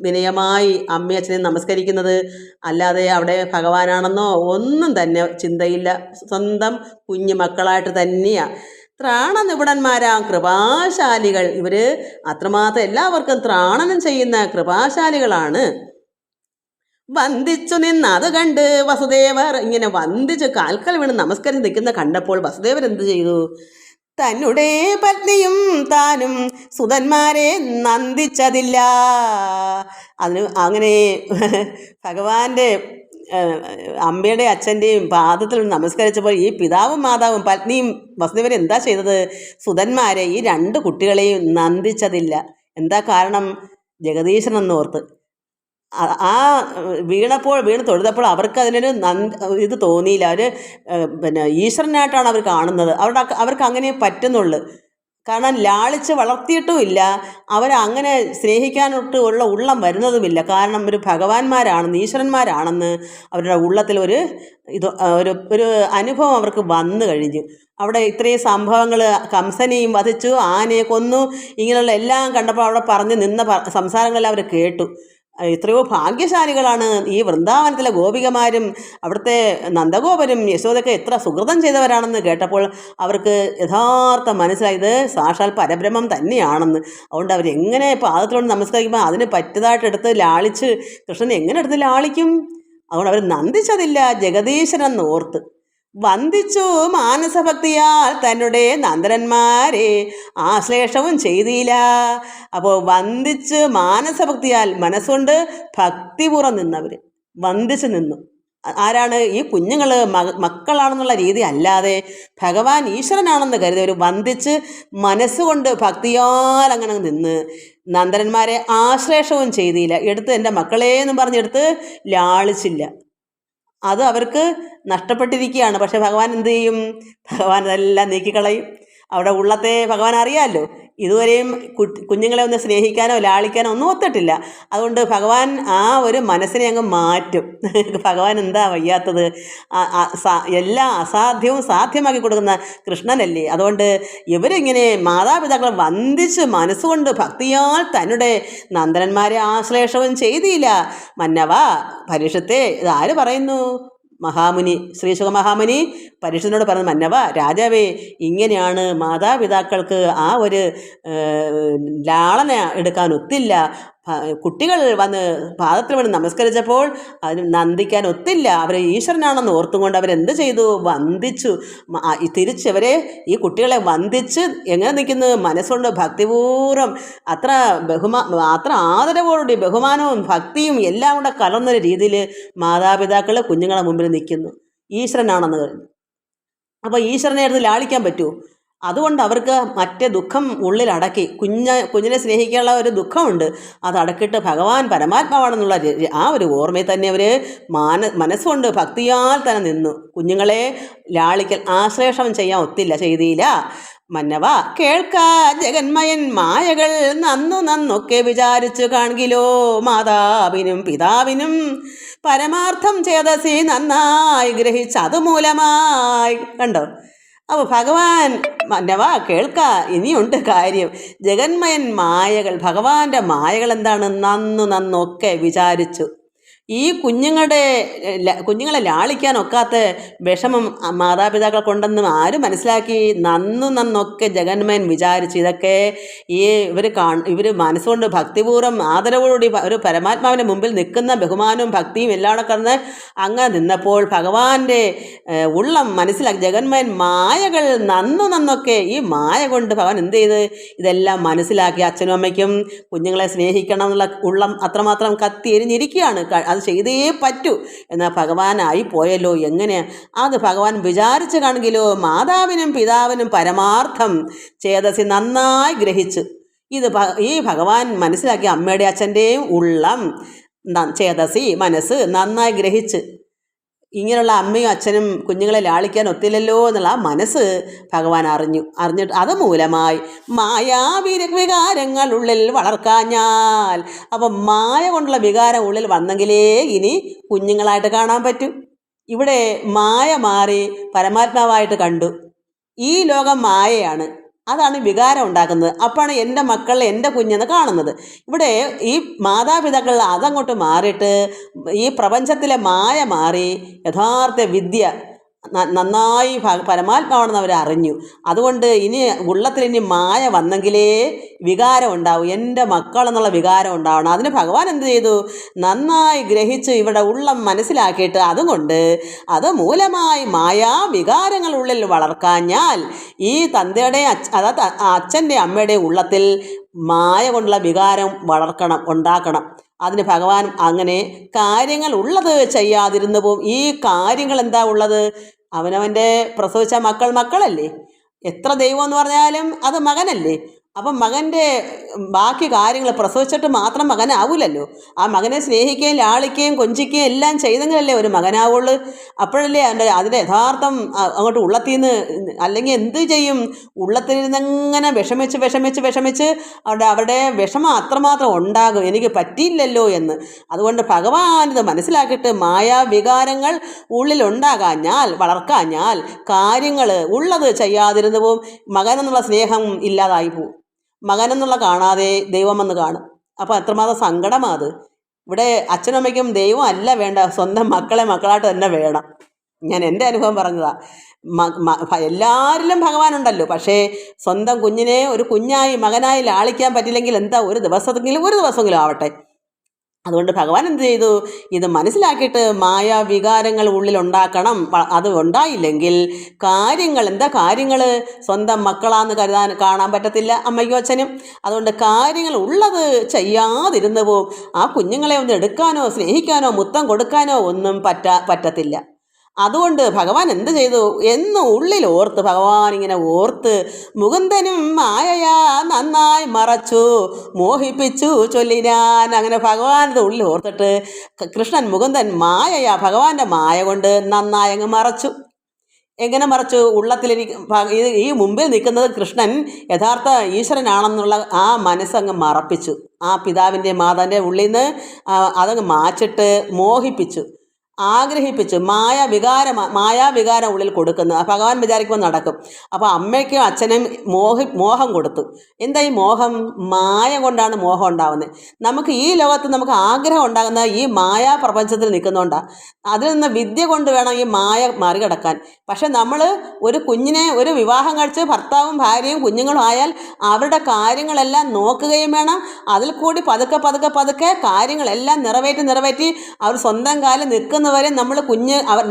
വിനയമായി അമ്മയും അച്ഛനെയും നമസ്കരിക്കുന്നത്. അല്ലാതെ അവിടെ ഭഗവാനാണെന്നോ ഒന്നും തന്നെ ചിന്തയില്ല. സ്വന്തം കുഞ്ഞു മക്കളായിട്ട് തന്നെയാണ്. ത്രാണനിപുണന്മാരാം കൃപാശാലികൾ. ഇവർ അത്രമാത്രം എല്ലാവർക്കും ത്രാണനം ചെയ്യുന്ന കൃപാശാലികളാണ്. വന്ദിച്ചു നിന്ന് അത് കണ്ട് വസുദേവർ ഇങ്ങനെ വന്ദിച്ച് കാൽക്കൽ വീണ് നമസ്കരിച്ച് നിൽക്കുന്ന കണ്ടപ്പോൾ വസുദേവർ എന്ത് ചെയ്തു? തന്നുടെ പത്നിയും താനും സുതന്മാരെ നന്ദിച്ചതില്ല. അതിന് അങ്ങനെ ഭഗവാന്റെ അമ്മയുടെ അച്ഛൻ്റെയും പാദത്തിൽ നമസ്കരിച്ചപ്പോൾ ഈ പിതാവും മാതാവും പത്നിയും വസുദേവൻ എന്താ ചെയ്തത്? സുതന്മാരെ, ഈ 2 കുട്ടികളെയും നന്ദിച്ചതില്ല. എന്താ കാരണം? ജഗദീശനെന്നോർത്ത്. ആ വീണ് തൊഴുതപ്പോൾ അവർക്ക് അതിനൊരു ഇത് തോന്നിയില്ല. അവർ ഈശ്വരനായിട്ടാണ് അവർ കാണുന്നത്. അവർക്ക് അങ്ങനെ പറ്റുന്നുള്ളൂ. കാരണം ലാളിച്ച് വളർത്തിയിട്ടുമില്ല, അവരങ്ങനെ സ്നേഹിക്കാനൊട്ട് ഉള്ള ഉള്ളം വരുന്നതുമില്ല. കാരണം ഒരു ഭഗവാന്മാരാണെന്ന്, ഈശ്വരന്മാരാണെന്ന് അവരുടെ ഉള്ളത്തിൽ ഒരു അനുഭവം അവർക്ക് വന്നു കഴിഞ്ഞു. അവിടെ ഇത്രയും സംഭവങ്ങൾ, കംസനെയും വധിച്ചു, ആനയെ കൊന്നു, ഇങ്ങനെയുള്ള എല്ലാം കണ്ടപ്പോൾ അവിടെ പറഞ്ഞ് നിന്ന സംസാരങ്ങളെല്ലാം അവർ കേട്ടു. എത്രയോ ഭാഗ്യശാലികളാണ് ഈ വൃന്ദാവനത്തിലെ ഗോപികമാരും അവിടുത്തെ നന്ദഗോപരും യശോദയൊക്കെ എത്ര സുഹൃതം ചെയ്തവരാണെന്ന് കേട്ടപ്പോൾ അവർക്ക് യഥാർത്ഥം മനസ്സിലായത് സാക്ഷാൽ പരബ്രഹ്മം തന്നെയാണെന്ന്. അതുകൊണ്ട് അവരെങ്ങനെ പാദത്തിലോട്ട് നമസ്കരിക്കുമ്പോൾ അതിന് പറ്റതായിട്ട് എടുത്ത് ലാളിച്ച്, കൃഷ്ണനെ എങ്ങനെ എടുത്ത് ലാളിക്കും? അതുകൊണ്ട് അവർ നന്ദിച്ചതില്ല ജഗദീശനെന്ന് ഓർത്ത്. വന്ദിച്ചു മാനസഭക്തിയാൽ തന്നുടെ നന്ദനന്മാരെ ആശ്ലേഷവും ചെയ്തില്ല. അപ്പോൾ വന്ദിച്ച് മാനസഭക്തിയാൽ, മനസ്സുകൊണ്ട് ഭക്തിപൂർവ്വം നിന്നവർ വന്ദിച്ച് നിന്നു. ആരാണ്? ഈ കുഞ്ഞുങ്ങൾ മക്കളാണെന്നുള്ള രീതി അല്ലാതെ ഭഗവാൻ ഈശ്വരനാണെന്ന് കരുതിയവർ വന്ദിച്ച് മനസ്സുകൊണ്ട് ഭക്തിയാൽ അങ്ങനെ നിന്ന് നന്ദനന്മാരെ ആശ്ലേഷവും ചെയ്തില്ല. എടുത്ത് എൻ്റെ മക്കളെ എന്നും പറഞ്ഞെടുത്ത് ലാളിച്ചില്ല. അത് അവർക്ക് നഷ്ടപ്പെട്ടിരിക്കുകയാണ്. പക്ഷെ ഭഗവാൻ എന്ത് ചെയ്യും? ഭഗവാൻ അതെല്ലാം നീക്കിക്കളയും. അവിടെ ഉള്ളത്തെ ഭഗവാൻ അറിയാമല്ലോ. ഇതുവരെയും കുഞ്ഞുങ്ങളെ ഒന്ന് സ്നേഹിക്കാനോ ലാളിക്കാനോ ഒന്നും ഒത്തിട്ടില്ല. അതുകൊണ്ട് ഭഗവാൻ ആ ഒരു മനസ്സിനെ അങ്ങ് മാറ്റും. ഭഗവാൻ എന്താ വയ്യാത്തത്? എല്ലാ അസാധ്യവും സാധ്യമാക്കി കൊടുക്കുന്ന കൃഷ്ണനല്ലേ. അതുകൊണ്ട് ഇവരിങ്ങനെ മാതാപിതാക്കളെ വന്ദിച്ച് മനസ്സുകൊണ്ട് ഭക്തിയാൽ തന്നുടെ നന്ദനന്മാരെ ആശ്ലേഷവും ചെയ്തില്ല. മന്നവ, പരീക്ഷത്തെ, ഇതാര് പറയുന്നു? മഹാമുനി, ശ്രീശുക മഹാമുനി പരീക്ഷനോട് പറഞ്ഞു, മന്നവ രാജാവേ, ഇങ്ങനെയാണ് മാതാപിതാക്കൾക്ക് ആ ഒരു ലാളന എടുക്കാൻ ഒത്തില്ല. കുട്ടികൾ വന്ന് പാദത്തിൽ വീണ് നമസ്കരിച്ചപ്പോൾ അതിന് നന്ദിക്കാൻ ഒത്തില്ല. അവർ ഈശ്വരനാണെന്ന് ഓർത്തുകൊണ്ട് അവരെന്ത് ചെയ്തു? വന്ദിച്ചു. തിരിച്ചവരെ, ഈ കുട്ടികളെ വന്ദിച്ച് എങ്ങനെ നിൽക്കുന്നു? മനസ്സുകൊണ്ട് ഭക്തിപൂർവ്വം, അത്ര ആദരവോടുകൂടി ബഹുമാനവും ഭക്തിയും എല്ലാം കൂടെ കലർന്നൊരു രീതിയിൽ മാതാപിതാക്കൾ കുഞ്ഞുങ്ങളെ മുമ്പിൽ നിൽക്കുന്നു. ഈശ്വരനാണെന്ന് കഴിഞ്ഞു. അപ്പോൾ ഈശ്വരനെ എടുത്ത് ലാളിക്കാൻ പറ്റുമോ? അതുകൊണ്ട് അവർക്ക് മറ്റേ ദുഃഖം ഉള്ളിലടക്കി, കുഞ്ഞിനെ സ്നേഹിക്കാനുള്ള ഒരു ദുഃഖമുണ്ട്, അത് അടക്കിയിട്ട് ഭഗവാൻ പരമാത്മാവാണെന്നുള്ള ആ ഒരു ഓർമ്മയിൽ തന്നെ അവർ മനസ്സുകൊണ്ട് ഭക്തിയാൽ തന്നെ നിന്നു. കുഞ്ഞുങ്ങളെ ലാളിക്കൽ ആശ്ലേഷം ചെയ്യാൻ ഒത്തില്ല, ചെയ്തില്ല. മന്നവ കേൾക്ക, ജഗന്മയൻ മായകൾ നന്നൊക്കെ വിചാരിച്ചു കാൺകിലോ മാതാവിനും പിതാവിനും പരമാർത്ഥം ചേതസി നന്നായി ഗ്രഹിച്ചതു മൂലമായി. കണ്ടോ? അപ്പോൾ ഭഗവാൻ, മന്നവ കേൾക്ക, ഇനിയുണ്ട് കാര്യം. ജഗന്മയൻ മായകൾ, ഭഗവാന്റെ മായകൾ എന്താണ്? നന്നൊക്കെ വിചാരിച്ചു. ഈ കുഞ്ഞുങ്ങളെ ലാളിക്കാനൊക്കാത്ത വിഷമം മാതാപിതാക്കൾക്കുണ്ടെന്ന് ആര് മനസ്സിലാക്കി? നന്നൊക്കെ ജഗന്മയൻ വിചാരിച്ചു. ഇതൊക്കെ ഇവർ മനസ്സുകൊണ്ട് ഭക്തിപൂർവ്വം ആദരവോടുകൂടി ഒരു പരമാത്മാവിൻ്റെ മുമ്പിൽ നിൽക്കുന്ന ബഹുമാനവും ഭക്തിയും എല്ലാം കൂടെ കടന്ന് അങ്ങനെ നിന്നപ്പോൾ ഭഗവാന്റെ ഉള്ളം മനസ്സിലാക്കി. ജഗന്മയൻ മായകൾ നന്നൊക്കെ, ഈ മായ കൊണ്ട് ഭഗവാൻ എന്ത് ചെയ്ത്? ഇതെല്ലാം മനസ്സിലാക്കി. അച്ഛനും അമ്മയ്ക്കും കുഞ്ഞുങ്ങളെ സ്നേഹിക്കണം എന്നുള്ള ഉള്ളം അത്രമാത്രം കത്തി എരിഞ്ഞിരിക്കുകയാണ്. അത് ചെയ്തേ പറ്റൂ. എന്നാൽ ഭഗവാനായി പോയല്ലോ. എങ്ങനെ? അത് ഭഗവാൻ വിചാരിച്ചു കാണെങ്കിലോ മാതാവിനും പിതാവിനും പരമാർത്ഥം ചേതസി നന്നായി ഗ്രഹിച്ചു. ഈ ഭഗവാൻ മനസ്സിലാക്കി. അമ്മയുടെ അച്ഛൻ്റെയും ഉള്ളം, ചേതസി മനസ്സ് നന്നായി ഗ്രഹിച്ച്, ഇങ്ങനെയുള്ള അമ്മയും അച്ഛനും കുഞ്ഞുങ്ങളെ ലാളിക്കാൻ ഒത്തില്ലല്ലോ എന്നുള്ള മനസ്സ് ഭഗവാൻ അറിഞ്ഞിട്ട് അത് മൂലമായി വികാരങ്ങൾ ഉള്ളിൽ വളർക്കാഞ്ഞാൽ, അപ്പം മായ കൊണ്ടുള്ള വികാരം ഉള്ളിൽ വന്നെങ്കിലേ ഇനി കുഞ്ഞുങ്ങളായിട്ട് കാണാൻ പറ്റും. ഇവിടെ മായ മാറി പരമാത്മാവായിട്ട് കണ്ടു. ഈ ലോകം മായയാണ്, അതാണ് വികാരം ഉണ്ടാക്കുന്നത്. അപ്പോഴാണ് എൻ്റെ മക്കൾ, എൻ്റെ കുഞ്ഞെന്ന് കാണുന്നത്. ഇവിടെ ഈ മാതാപിതാക്കൾ അതങ്ങോട്ട് മാറിയിട്ട് ഈ പ്രപഞ്ചത്തിലെ മായ മാറി യഥാർത്ഥ വിദ്യ, നന്നായി പരമാത്മാവാണെന്ന് അവർ അറിഞ്ഞു. അതുകൊണ്ട് ഇനി ഉള്ളത്തിൽ ഇനി മായ വന്നെങ്കിലേ വികാരം ഉണ്ടാവും, എൻ്റെ മക്കളെന്നുള്ള വികാരം ഉണ്ടാവണം. അതിന് ഭഗവാൻ എന്ത് ചെയ്തു? നന്നായി ഗ്രഹിച്ച് ഇവിടെ ഉള്ളം മനസ്സിലാക്കിയിട്ട് അതുകൊണ്ട് അത് മൂലമായി മായാ വികാരങ്ങൾ ഉള്ളിൽ വളർക്കാഞ്ഞാൽ ഈ തന്തയുടെ അതായത് അച്ഛൻ്റെ അമ്മയുടെ ഉള്ളത്തിൽ മായ കൊണ്ടുള്ള വികാരം ഉണ്ടാക്കണം. അതിന് ഭഗവാൻ അങ്ങനെ കാര്യങ്ങൾ ഉള്ളത് ചെയ്യാതിരുന്നു പോവും. ഈ കാര്യങ്ങൾ എന്താ ഉള്ളത്? അവനവൻ്റെ പ്രസവിച്ച മക്കളല്ലേ. എത്ര ദൈവം എന്ന് പറഞ്ഞാലും അത് മകനല്ലേ. അപ്പം മകൻ്റെ ബാക്കി കാര്യങ്ങൾ പ്രസവിച്ചിട്ട് മാത്രം മകനാവൂലല്ലോ. ആ മകനെ സ്നേഹിക്കുകയും ലാളിക്കുകയും കൊഞ്ചിക്കുകയും എല്ലാം ചെയ്തെങ്കിലല്ലേ ഒരു മകനാവുള്ളൂ. അപ്പോഴല്ലേ അതിൻ്റെ യഥാർത്ഥം അങ്ങോട്ട് ഉള്ളത്തിൽ നിന്ന്. അല്ലെങ്കിൽ എന്ത് ചെയ്യും? ഉള്ളത്തിൽ നിന്നങ്ങനെ വിഷമിച്ച് അവരുടെ വിഷമം അത്രമാത്രം ഉണ്ടാകും, എനിക്ക് പറ്റിയില്ലല്ലോ എന്ന്. അതുകൊണ്ട് ഭഗവാൻ ഇത് മനസ്സിലാക്കിയിട്ട് മായാവികാരങ്ങൾ ഉള്ളിലുണ്ടാകാഞ്ഞാൽ വളർക്കാഞ്ഞാൽ കാര്യങ്ങൾ ഉള്ളത് ചെയ്യാതിരുന്നു പോവും. മകനെന്നുള്ള സ്നേഹം ഇല്ലാതായി പോവും. മകനെന്നുള്ള കാണാതെ ദൈവമെന്ന് കാണും. അപ്പോൾ എത്രമാത്രം സങ്കടമാണ് അത്. ഇവിടെ അച്ഛനും അമ്മയ്ക്കും ദൈവം അല്ല വേണ്ട, സ്വന്തം മക്കളായിട്ട് തന്നെ വേണം. ഞാൻ എൻ്റെ അനുഭവം പറഞ്ഞതാണ്. എല്ലാവരിലും ഭഗവാനുണ്ടല്ലോ. പക്ഷേ സ്വന്തം കുഞ്ഞിനെ ഒരു കുഞ്ഞായി മകനായി ലാളിക്കാൻ പറ്റില്ലെങ്കിൽ എന്താ, ഒരു ദിവസമെങ്കിലും ആവട്ടെ. അതുകൊണ്ട് ഭഗവാൻ എന്ത് ചെയ്തു? ഇത് മനസ്സിലാക്കിയിട്ട് മായാവികാരങ്ങൾ ഉള്ളിലുണ്ടാക്കണം. അത് ഉണ്ടായില്ലെങ്കിൽ കാര്യങ്ങൾ സ്വന്തം മക്കളാന്ന് കാണാൻ പറ്റത്തില്ല അമ്മയ്ക്കും അച്ഛനും. അതുകൊണ്ട് കാര്യങ്ങൾ ഉള്ളത് ചെയ്യാതിരുന്നു പോവും. ആ കുഞ്ഞുങ്ങളെ ഒന്ന് എടുക്കാനോ സ്നേഹിക്കാനോ മുത്തം കൊടുക്കാനോ ഒന്നും പറ്റത്തില്ല. അതുകൊണ്ട് ഭഗവാൻ എന്ത് ചെയ്തു എന്ന് ഉള്ളിൽ ഭഗവാൻ ഇങ്ങനെ ഓർത്ത് മുകുന്ദനും മായയാ നന്നായി മറച്ചു മോഹിപ്പിച്ചു ചൊല്ലിനാൻ. അങ്ങനെ ഭഗവാൻ ഉള്ളിൽ ഓർത്തിട്ട് കൃഷ്ണൻ മുകുന്ദൻ മായയാ ഭഗവാന്റെ മായ കൊണ്ട് നന്നായി അങ്ങ് മറച്ചു. എങ്ങനെ മറച്ചു? ഈ മുമ്പിൽ നിൽക്കുന്നത് കൃഷ്ണൻ യഥാർത്ഥ ഈശ്വരനാണെന്നുള്ള ആ മനസ്സങ്ങ് മറപ്പിച്ചു. ആ പിതാവിൻ്റെ മാതാവിൻ്റെ ഉള്ളിൽ നിന്ന് അതങ്ങ് മാച്ചിട്ട് മോഹിപ്പിച്ചു, ആഗ്രഹിപ്പിച്ചു. മായാവികാരം ഉള്ളിൽ കൊടുക്കുന്നു. ഭഗവാൻ വിചാരിക്കുമ്പോൾ നടക്കും. അപ്പോൾ അമ്മയ്ക്കും അച്ഛനും മോഹം കൊടുത്തു. എന്താ ഈ മോഹം? മായ കൊണ്ടാണ് മോഹം ഉണ്ടാകുന്നത്. നമുക്ക് ഈ ലോകത്ത് നമുക്ക് ആഗ്രഹം ഉണ്ടാകുന്ന ഈ മായാ പ്രപഞ്ചത്തിൽ നിൽക്കുന്നതുകൊണ്ടാണ്. അതിൽ നിന്ന് വിദ്യ കൊണ്ട് വേണം ഈ മായ മറികടക്കാൻ. പക്ഷെ നമ്മൾ ഒരു കുഞ്ഞിനെ ഒരു വിവാഹം കഴിച്ച് ഭർത്താവും ഭാര്യയും കുഞ്ഞുങ്ങളും ആയാൽ അവരുടെ കാര്യങ്ങളെല്ലാം നോക്കുകയും വേണം. അതിൽ കൂടി പതുക്കെ കാര്യങ്ങളെല്ലാം നിറവേറ്റി അവർ സ്വന്തം കാലം നിൽക്കുന്നവരെ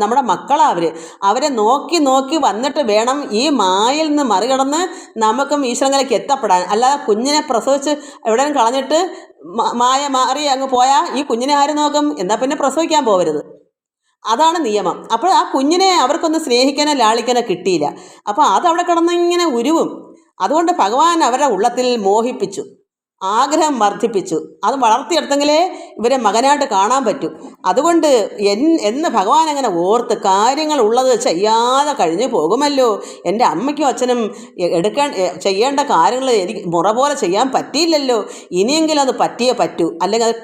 നമ്മുടെ മക്കളാണ് അവരെ നോക്കി വന്നിട്ട് വേണം ഈ മായയിൽ നിന്ന് മറികടന്ന് നമുക്കും ഈശ്വരങ്ങളിലേക്ക് എത്തപ്പെടാൻ. അല്ലാതെ കുഞ്ഞിനെ പ്രസവിച്ച് എവിടെയും കളഞ്ഞിട്ട് മായ മാറി അങ്ങ് പോയാൽ ഈ കുഞ്ഞിനെ ആര് നോക്കും? എന്നാൽ പിന്നെ പ്രസവിക്കാൻ പോകരുത്. അതാണ് നിയമം. അപ്പോൾ ആ കുഞ്ഞിനെ അവർക്കൊന്ന് സ്നേഹിക്കാനോ ലാളിക്കാനോ കിട്ടിയില്ല. അപ്പോൾ അതവിടെ കിടന്നിങ്ങനെ ഉരുവും. അതുകൊണ്ട് ഭഗവാൻ അവരുടെ ഉള്ളത്തിൽ മോഹിപ്പിച്ചു, ആഗ്രഹം വർദ്ധിപ്പിച്ചു. അത് വളർത്തിയെടുത്തെങ്കിലേ ഇവരെ മകനായിട്ട് കാണാൻ പറ്റൂ. അതുകൊണ്ട് എന്ന് ഭഗവാൻ അങ്ങനെ ഓർത്ത് കാര്യങ്ങൾ ഉള്ളത് ചെയ്യാതെ കഴിഞ്ഞു പോകുമല്ലോ. എൻ്റെ അമ്മയ്ക്കും അച്ഛനും ചെയ്യേണ്ട കാര്യങ്ങൾ എനിക്ക് മുറ പോലെ ചെയ്യാൻ പറ്റിയില്ലല്ലോ. ഇനിയെങ്കിലും അത് പറ്റൂ. അല്ലെങ്കിൽ അത്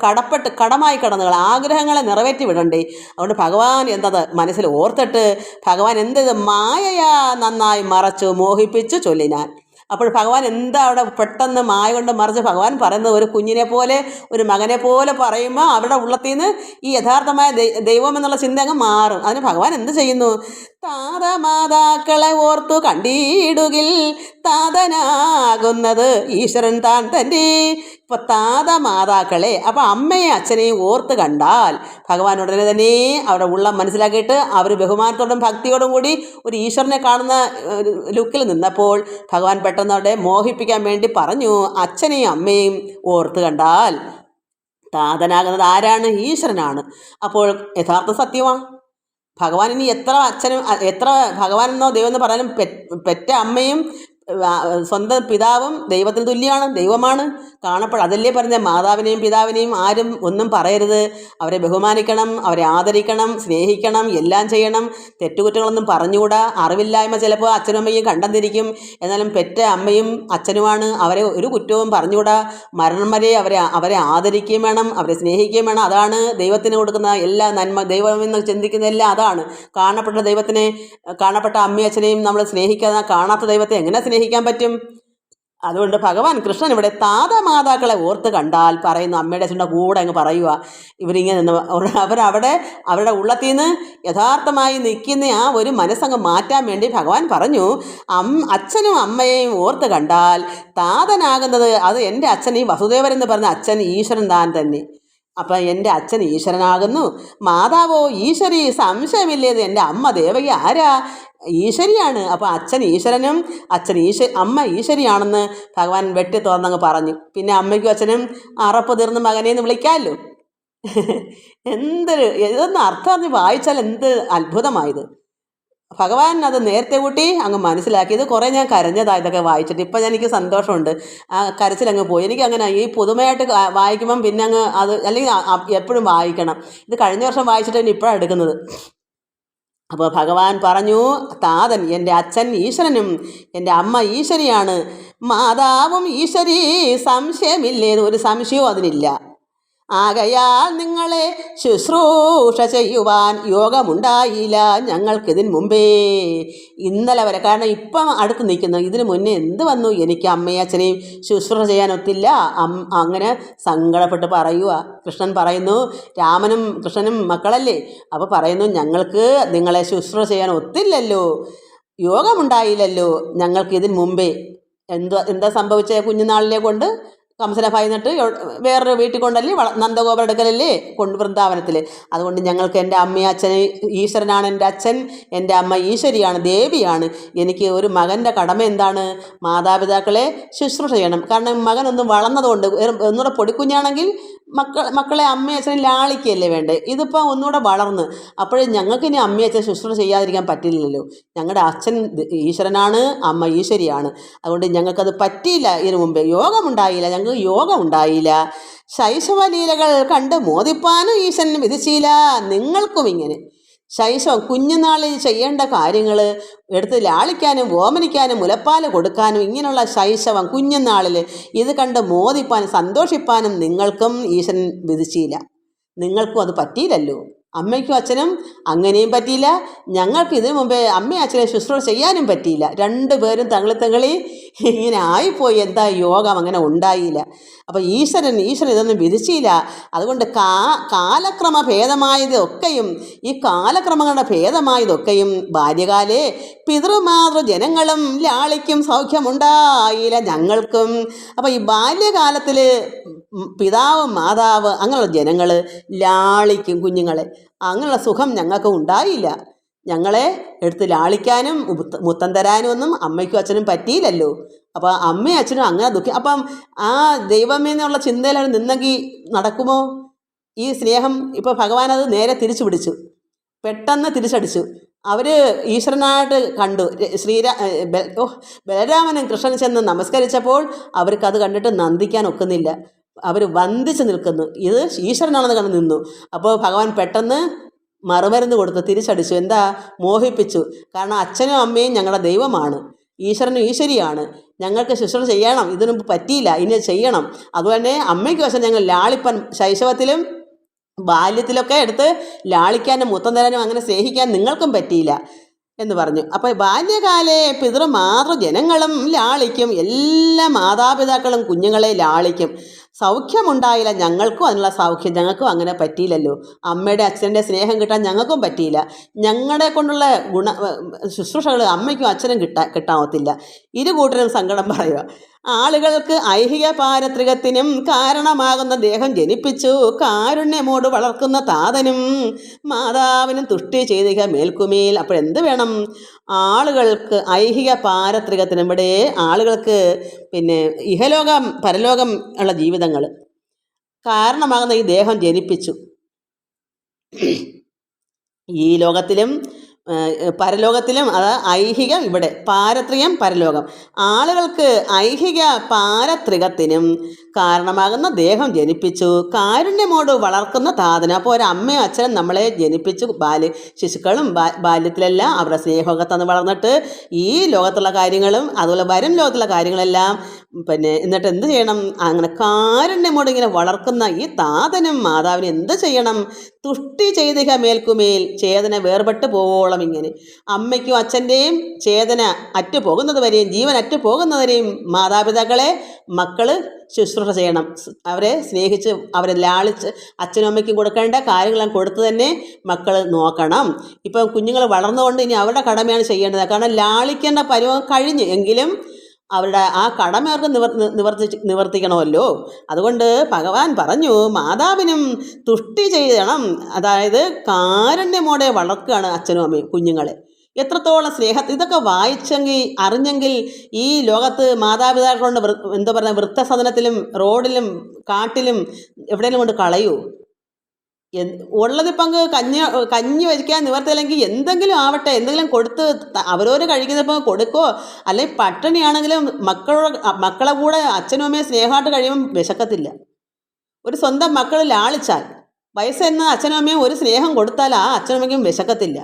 കടമായി കിടന്നുകൾ ആഗ്രഹങ്ങളെ നിറവേറ്റി വിടണ്ടേ. അതുകൊണ്ട് ഭഗവാൻ എന്തത് മനസ്സിൽ ഓർത്തിട്ട് ഭഗവാൻ എന്തത് മായയാ നന്നായി മറച്ചു മോഹിപ്പിച്ചു ചൊല്ലിനാൻ. അപ്പോൾ ഭഗവാൻ എന്താ അവിടെ പെട്ടെന്ന് മായ കൊണ്ട് മറിച്ച് ഭഗവാൻ പറയുന്നത് ഒരു കുഞ്ഞിനെ പോലെ ഒരു മകനെ പോലെ പറയുമ്പോൾ അവരുടെ ഉള്ളത്തിൽ നിന്ന് ഈ യഥാർത്ഥമായ ദൈവം എന്നുള്ള ചിന്ത അങ്ങ് മാറും. അതിന് ഭഗവാൻ എന്ത് ചെയ്യുന്നു? താതമാതാക്കളെ ഓർത്തു കണ്ടിടുകിൽ താതനാകുന്നത് ഈശ്വരൻ താൻ തന്നെ. ഇപ്പം താതമാതാക്കളെ, അപ്പം അമ്മയും അച്ഛനെയും ഓർത്ത് കണ്ടാൽ ഭഗവാൻ ഉടനെ തന്നെ അവരുടെ ഉള്ളം മനസ്സിലാക്കിയിട്ട് അവർ ബഹുമാനത്തോടും ഭക്തിയോടും കൂടി ഒരു ഈശ്വരനെ കാണുന്ന ലുക്കിൽ നിന്നപ്പോൾ ഭഗവാൻ പെട്ടെന്ന് അവിടെ മോഹിപ്പിക്കാൻ വേണ്ടി പറഞ്ഞു, അച്ഛനെയും അമ്മയും ഓർത്ത് കണ്ടാൽ താതനാകുന്നത് ആരാണ്? ഈശ്വരനാണ്. അപ്പോൾ യഥാർത്ഥ സത്യമാണ്. ഭഗവാൻ ഇനി എത്ര ഭഗവാനെന്നോ ദൈവമെന്നോ പറയാനും പെറ്റ അമ്മയും സ്വന്തം പിതാവും ദൈവത്തിന് തുല്യമാണ്, ദൈവമാണ് അതല്ലേ പറഞ്ഞ മാതാവിനെയും പിതാവിനെയും ആരും ഒന്നും പറയരുത്. അവരെ ബഹുമാനിക്കണം, അവരെ ആദരിക്കണം, സ്നേഹിക്കണം, എല്ലാം ചെയ്യണം. തെറ്റുകുറ്റങ്ങളൊന്നും പറഞ്ഞുകൂടാ. അറിവില്ലായ്മ ചിലപ്പോൾ അച്ഛനും അമ്മയും കണ്ടെന്നിരിക്കും. എന്നാലും പെറ്റ അമ്മയും അച്ഛനുമാണ്, അവരെ ഒരു കുറ്റവും പറഞ്ഞുകൂടാ. മരണം വരെ അവരെ ആദരിക്കുകയും വേണം, അവരെ സ്നേഹിക്കുകയും വേണം. അതാണ് ദൈവത്തിന് കൊടുക്കുന്ന എല്ലാ നന്മ. ദൈവമെന്ന് ചിന്തിക്കുന്ന എല്ലാം അതാണ്. കാണപ്പെട്ട അമ്മയും അച്ഛനെയും നമ്മൾ സ്നേഹിക്കാതെ കാണാത്ത ദൈവത്തെ എങ്ങനെ സ്നേഹിക്കാൻ പറ്റും? അതുകൊണ്ട് ഭഗവാൻ കൃഷ്ണൻ ഇവിടെ താതമാതാക്കളെ ഓർത്ത് കണ്ടാൽ പറയുന്നു, അമ്മയുടെ അച്ഛൻ്റെ കൂടെ അങ്ങ് പറയുക. ഇവരിങ്ങനെ നിന്ന് അവരവിടെ അവരുടെ ഉള്ളത്തിൽ നിന്ന് യഥാർത്ഥമായി നിൽക്കുന്ന ആ ഒരു മനസ്സങ്ങ് മാറ്റാൻ വേണ്ടി ഭഗവാൻ പറഞ്ഞു, അച്ഛനും അമ്മയെയും ഓർത്ത് കണ്ടാൽ താതനാകുന്നത് അത് എൻ്റെ അച്ഛൻ, ഈ വസുദേവരെന്ന് പറഞ്ഞ അച്ഛൻ ഈശ്വരൻ താൻ തന്നെ. അപ്പം എൻ്റെ അച്ഛൻ ഈശ്വരനാകുന്നു, മാതാവോ ഈശ്വരി, സംശയമില്ലേത് എൻ്റെ അമ്മ ദേവകി ആരാ? ഈശ്വരിയാണ്. അപ്പോൾ അച്ഛൻ ഈശ്വരനും അമ്മ ഈശ്വരിയാണെന്ന് ഭഗവാൻ വെട്ടി തുറന്നങ്ങ് പറഞ്ഞു. പിന്നെ അമ്മയ്ക്കും അച്ഛനും അറപ്പ് തീർന്ന് മകനേന്ന് വിളിക്കാമല്ലോ. ഇതൊന്നും അർത്ഥം അറിഞ്ഞ് വായിച്ചാൽ എന്ത് അത്ഭുതമായത്. ഭഗവാൻ അത് നേരത്തെ കൂട്ടി അങ്ങ് മനസ്സിലാക്കിയത്. കുറേ ഞാൻ കരഞ്ഞതാണ് ഇതൊക്കെ വായിച്ചിട്ട്. ഇപ്പം എനിക്ക് സന്തോഷമുണ്ട്, ആ കരച്ചിലങ്ങ് പോയി. എനിക്കങ്ങനെ ഈ പുതുമയായിട്ട് വായിക്കുമ്പം പിന്നെ അങ്ങ് അത്, അല്ലെങ്കിൽ എപ്പോഴും വായിക്കണം. ഇത് കഴിഞ്ഞ വർഷം വായിച്ചിട്ട് പിന്നെ ഇപ്പോഴാണ് എടുക്കുന്നത്. അപ്പോൾ ഭഗവാൻ പറഞ്ഞു, താതൻ എൻ്റെ അച്ഛൻ ഈശ്വരനും എൻ്റെ അമ്മ ഈശ്വരിയാണ്, മാതാവും ഈശ്വരി, സംശയമില്ലേത്, ഒരു സംശയവും അതിനില്ല. ആകയാൽ നിങ്ങളെ ശുശ്രൂഷ ചെയ്യുവാൻ യോഗമുണ്ടായില്ല ഞങ്ങൾക്കിതിന് മുമ്പേ, ഇന്നലെ വരെ. കാരണം ഇപ്പം അടുത്ത് നിൽക്കുന്നു, ഇതിനു മുന്നേ എന്ത് വന്നു, എനിക്ക് അമ്മയും അച്ഛനെയും ശുശ്രൂഷ ചെയ്യാൻ ഒത്തില്ല. അങ്ങനെ സങ്കടപ്പെട്ട് പറയുക. കൃഷ്ണൻ പറയുന്നു, രാമനും കൃഷ്ണനും മക്കളല്ലേ, അപ്പോൾ പറയുന്നു, ഞങ്ങൾക്ക് നിങ്ങളെ ശുശ്രൂഷ ചെയ്യാൻ ഒത്തില്ലല്ലോ, യോഗമുണ്ടായില്ലല്ലോ ഞങ്ങൾക്കിതിന് മുമ്പേ. എന്താ സംഭവിച്ച കുഞ്ഞുനാളിലെ കൊണ്ട് കംസനെ ഭയന്നിട്ട് വേറൊരു വീട്ടിൽ കൊണ്ടല്ലേ, നന്ദഗോപുരം എടുക്കലല്ലേ വൃന്ദാവനത്തിൽ. അതുകൊണ്ട് ഞങ്ങൾക്ക് എൻ്റെ അമ്മയും അച്ഛനെ, ഈശ്വരനാണ് എൻ്റെ അച്ഛൻ, എൻ്റെ അമ്മ ഈശ്വരിയാണ്, ദേവിയാണ്. എനിക്ക് ഒരു മകൻ്റെ കടമ എന്താണ്? മാതാപിതാക്കളെ ശുശ്രൂഷ ചെയ്യണം. കാരണം മകനൊന്നും വളർന്നതുകൊണ്ട്, ഒന്നുകൂടെ പൊടിക്കുഞ്ഞാണെങ്കിൽ മക്കളെ അമ്മയും അച്ഛനെ ലാളിക്കുകയല്ലേ വേണ്ടേ. ഇതിപ്പോൾ ഒന്നുകൂടെ വളർന്ന്, അപ്പോഴേ ഞങ്ങൾക്ക് ഇനി അമ്മയും അച്ഛനെ ശുശ്രൂഷ ചെയ്യാതിരിക്കാൻ പറ്റില്ലല്ലോ. ഞങ്ങളുടെ അച്ഛൻ ഈശ്വരനാണ്, അമ്മ ഈശ്വരിയാണ്. അതുകൊണ്ട് ഞങ്ങൾക്കത് പറ്റിയില്ല. ഇതിനു മുമ്പേ യോഗമുണ്ടായില്ല, ഞങ്ങൾക്ക് യോഗം ഉണ്ടായില്ല. ശൈശവലീലകൾ കണ്ട് മോദിപ്പാനും ഈശ്വരന് വിധിച്ചില്ല. നിങ്ങൾക്കും ഇങ്ങനെ ശൈശവം, കുഞ്ഞുനാളിൽ ചെയ്യേണ്ട കാര്യങ്ങൾ എടുത്ത് ലാളിക്കാനും ഓമനിക്കാനും മുലപ്പാല് കൊടുക്കാനും, ഇങ്ങനെയുള്ള ശൈശവം കുഞ്ഞുനാളിൽ ഇത് കണ്ട് മോദിപ്പാനും സന്തോഷിപ്പാനും നിങ്ങൾക്കും ഈശ്വരൻ വിധിച്ചില്ല. നിങ്ങൾക്കും അത് പറ്റിയില്ലല്ലോ. അമ്മയ്ക്കും അച്ഛനും അങ്ങനെയും പറ്റിയില്ല. ഞങ്ങൾക്ക് ഇതിനു മുമ്പേ അമ്മയും അച്ഛനെ ശുശ്രൂഷ ചെയ്യാനും പറ്റിയില്ല. രണ്ടുപേരും തങ്ങളി ഇങ്ങനെ ആയിപ്പോയി. എന്താ യോഗം അങ്ങനെ ഉണ്ടായില്ല. അപ്പോൾ ഈശ്വരൻ ഇതൊന്നും വിധിച്ചില്ല. അതുകൊണ്ട് കാലക്രമ ഭേദമായതൊക്കെയും, ഈ കാലക്രമങ്ങളുടെ ഭേദമായതൊക്കെയും ബാല്യകാലേ പിതൃമാതൃ ജനങ്ങളും ലാളിക്കും സൗഖ്യമുണ്ടായില്ല ഞങ്ങൾക്കും. അപ്പോൾ ഈ ബാല്യകാലത്തിൽ പിതാവ് മാതാവ് അങ്ങനെയുള്ള ജനങ്ങൾ ലാളിക്കും കുഞ്ഞുങ്ങളെ, അങ്ങനെയുള്ള സുഖം ഞങ്ങൾക്ക് ഉണ്ടായില്ല. ഞങ്ങളെ എടുത്ത് ലാളിക്കാനും മുത്തം തരാനും ഒന്നും അമ്മയ്ക്കും അച്ഛനും പറ്റിയില്ലല്ലോ. അപ്പോൾ അമ്മയും അച്ഛനും അങ്ങനെ അപ്പം ആ ദൈവമേ എന്നുള്ള ചിന്തയിൽ നിന്നെങ്കിൽ നടക്കുമോ? ഈ സ്നേഹം ഇപ്പോൾ ഭഗവാൻ അത് നേരെ തിരിച്ചു പിടിച്ചു, പെട്ടെന്ന് തിരിച്ചടിച്ചു. അവർ ഈശ്വരനായിട്ട് കണ്ടു. ബലരാമനും കൃഷ്ണനും ചെന്ന് നമസ്കരിച്ചപ്പോൾ അവർക്കത് കണ്ടിട്ട് നന്ദിക്കാൻ ഒക്കുന്നില്ല. അവർ വന്ദിച്ച് നിൽക്കുന്നു, ഇത് ഈശ്വരനാണെന്ന് കണ്ട് നിന്നു. അപ്പോൾ ഭഗവാൻ പെട്ടെന്ന് മറുമരുന്ന് കൊടുത്ത് തിരിച്ചടിച്ചു. എന്താ? മോഹിപ്പിച്ചു. കാരണം അച്ഛനും അമ്മയും ഞങ്ങളുടെ ദൈവമാണ്, ഈശ്വരനും ഈശ്വരിയാണ്, ഞങ്ങൾക്ക് ശുശ്രൂഷ ചെയ്യണം, ഇതിനു മുമ്പ് പറ്റിയില്ല, ഇനി ചെയ്യണം. അതുതന്നെ അമ്മയ്ക്ക് വശം ഞങ്ങൾ ലാളിപ്പൻ ശൈശവത്തിലും ബാല്യത്തിലൊക്കെ എടുത്ത് ലാളിക്കാനും മുത്തം തരാനും അങ്ങനെ സ്നേഹിക്കാൻ നിങ്ങൾക്കും പറ്റിയില്ല എന്ന് പറഞ്ഞു. അപ്പോൾ ബാല്യകാലേ പിതൃമാതൃ ജനങ്ങളും ലാളിക്കും, എല്ലാ മാതാപിതാക്കളും കുഞ്ഞുങ്ങളെ ലാളിക്കും. സൗഖ്യമുണ്ടായില്ല ഞങ്ങൾക്കും, അതിനുള്ള സൗഖ്യം ഞങ്ങൾക്കും അങ്ങനെ പറ്റിയില്ലല്ലോ. അമ്മയുടെ അച്ഛൻ്റെ സ്നേഹം കിട്ടാൻ ഞങ്ങൾക്കും പറ്റിയില്ല. ഞങ്ങളെ കൊണ്ടുള്ള ശുശ്രൂഷകൾ അമ്മയ്ക്കും അച്ഛനും കിട്ടാവത്തില്ല. ഇരുകൂട്ടരും സങ്കടം പറയുക. ആളുകൾക്ക് ഐഹിക പാരത്രികത്തിനും കാരണമാകുന്ന ദേഹം ജനിപ്പിച്ചു കാരുണ്യമോട് വളർക്കുന്ന താതനും മാതാവിനും തുഷ്ടി ചെയ്തിക മേൽക്കുമേൽ. അപ്പോഴെന്ത് വേണം? ആളുകൾക്ക് ഐഹിക പാരത്രികത്തിനും, ഇവിടെ ആളുകൾക്ക് പിന്നെ ഇഹലോകം പരലോകം ഉള്ള ജീവിതങ്ങൾ കാരണമാകുന്ന ഈ ദേഹം ജനിപ്പിച്ചു. ഈ ലോകത്തിലും പരലോകത്തിലും, അത് ഐഹികം ഇവിടെ, പാരത്രികം പരലോകം. ആളുകൾക്ക് ഐഹിക പാരത്രികത്തിനും കാരണമാകുന്ന ദേഹം ജനിപ്പിച്ചു കാരുണ്യമോട് വളർക്കുന്ന താതന. അപ്പോൾ ഒരമ്മയും അച്ഛനും നമ്മളെ ജനിപ്പിച്ചു, ശിശുക്കളും ബാല്യത്തിലെല്ലാം അവരുടെ സ്നേഹമൊക്കെ തന്ന് വളർന്നിട്ട് ഈ ലോകത്തുള്ള കാര്യങ്ങളും അതുപോലെ വരും ലോകത്തുള്ള കാര്യങ്ങളെല്ലാം എന്നിട്ട് എന്ത് ചെയ്യണം? അങ്ങനെ കാരുണ്യമോട് ഇങ്ങനെ വളർക്കുന്ന ഈ താതനും മാതാവിനും എന്ത് ചെയ്യണം? തുഷ്ടി ചെയ്തിക മേൽക്കുമേൽ ചേതന വേർപെട്ട് പോവോളം ഇങ്ങനെ അമ്മയ്ക്കും അച്ഛൻ്റെയും ചേതന അറ്റുപോകുന്നത് വരെയും, ജീവൻ അറ്റുപോകുന്നവരെയും മാതാപിതാക്കളെ മക്കൾ ശുശ്രൂഷ ചെയ്യണം. അവരെ സ്നേഹിച്ച് അവരെ ലാളിച്ച് അച്ഛനും അമ്മയ്ക്കും കൊടുക്കേണ്ട കാര്യങ്ങളെല്ലാം കൊടുത്ത് തന്നെ മക്കൾ നോക്കണം. ഇപ്പം കുഞ്ഞുങ്ങൾ വളർന്നുകൊണ്ട് ഇനി അവരുടെ കടമയാണ് ചെയ്യേണ്ടത്. കാരണം ലാളിക്കേണ്ട പരുവം കഴിഞ്ഞ്, എങ്കിലും അവരുടെ ആ കടമ അവർക്ക് നിവർത്തിക്കണമല്ലോ. അതുകൊണ്ട് ഭഗവാൻ പറഞ്ഞു, മാതാവിനും തുഷ്ടി ചെയ്യണം. അതായത് കാരുണ്യമോടെ വളർക്കുകയാണ് അച്ഛനും അമ്മയും കുഞ്ഞുങ്ങളെ. എത്രത്തോളം ഇതൊക്കെ വായിച്ചെങ്കിൽ അറിഞ്ഞെങ്കിൽ ഈ ലോകത്ത് മാതാപിതാക്കളുണ്ട് എന്താ പറയുക, വൃദ്ധസദനത്തിലും റോഡിലും കാട്ടിലും എവിടെയെങ്കിലും കൊണ്ട് കളയൂ. ഉള്ളതിപ്പം കഞ്ഞി വയ്ക്കാൻ നിവർത്തില്ലെങ്കിൽ എന്തെങ്കിലും ആവട്ടെ, എന്തെങ്കിലും കൊടുത്ത് അവരോട് കഴിക്കുന്നപ്പോൾ കൊടുക്കോ, അല്ലെങ്കിൽ പട്ടിണിയാണെങ്കിലും മക്കളെ കൂടെ അച്ഛനും അമ്മയും സ്നേഹമായിട്ട് കഴിയുമ്പം വിശക്കത്തില്ല. ഒരു സ്വന്തം മക്കൾ ലാളിച്ചാൽ, വയസ്സെന്ന അച്ഛനും അമ്മയും ഒരു സ്നേഹം കൊടുത്താൽ ആ അച്ഛനും അമ്മയ്ക്കും വിശക്കത്തില്ല.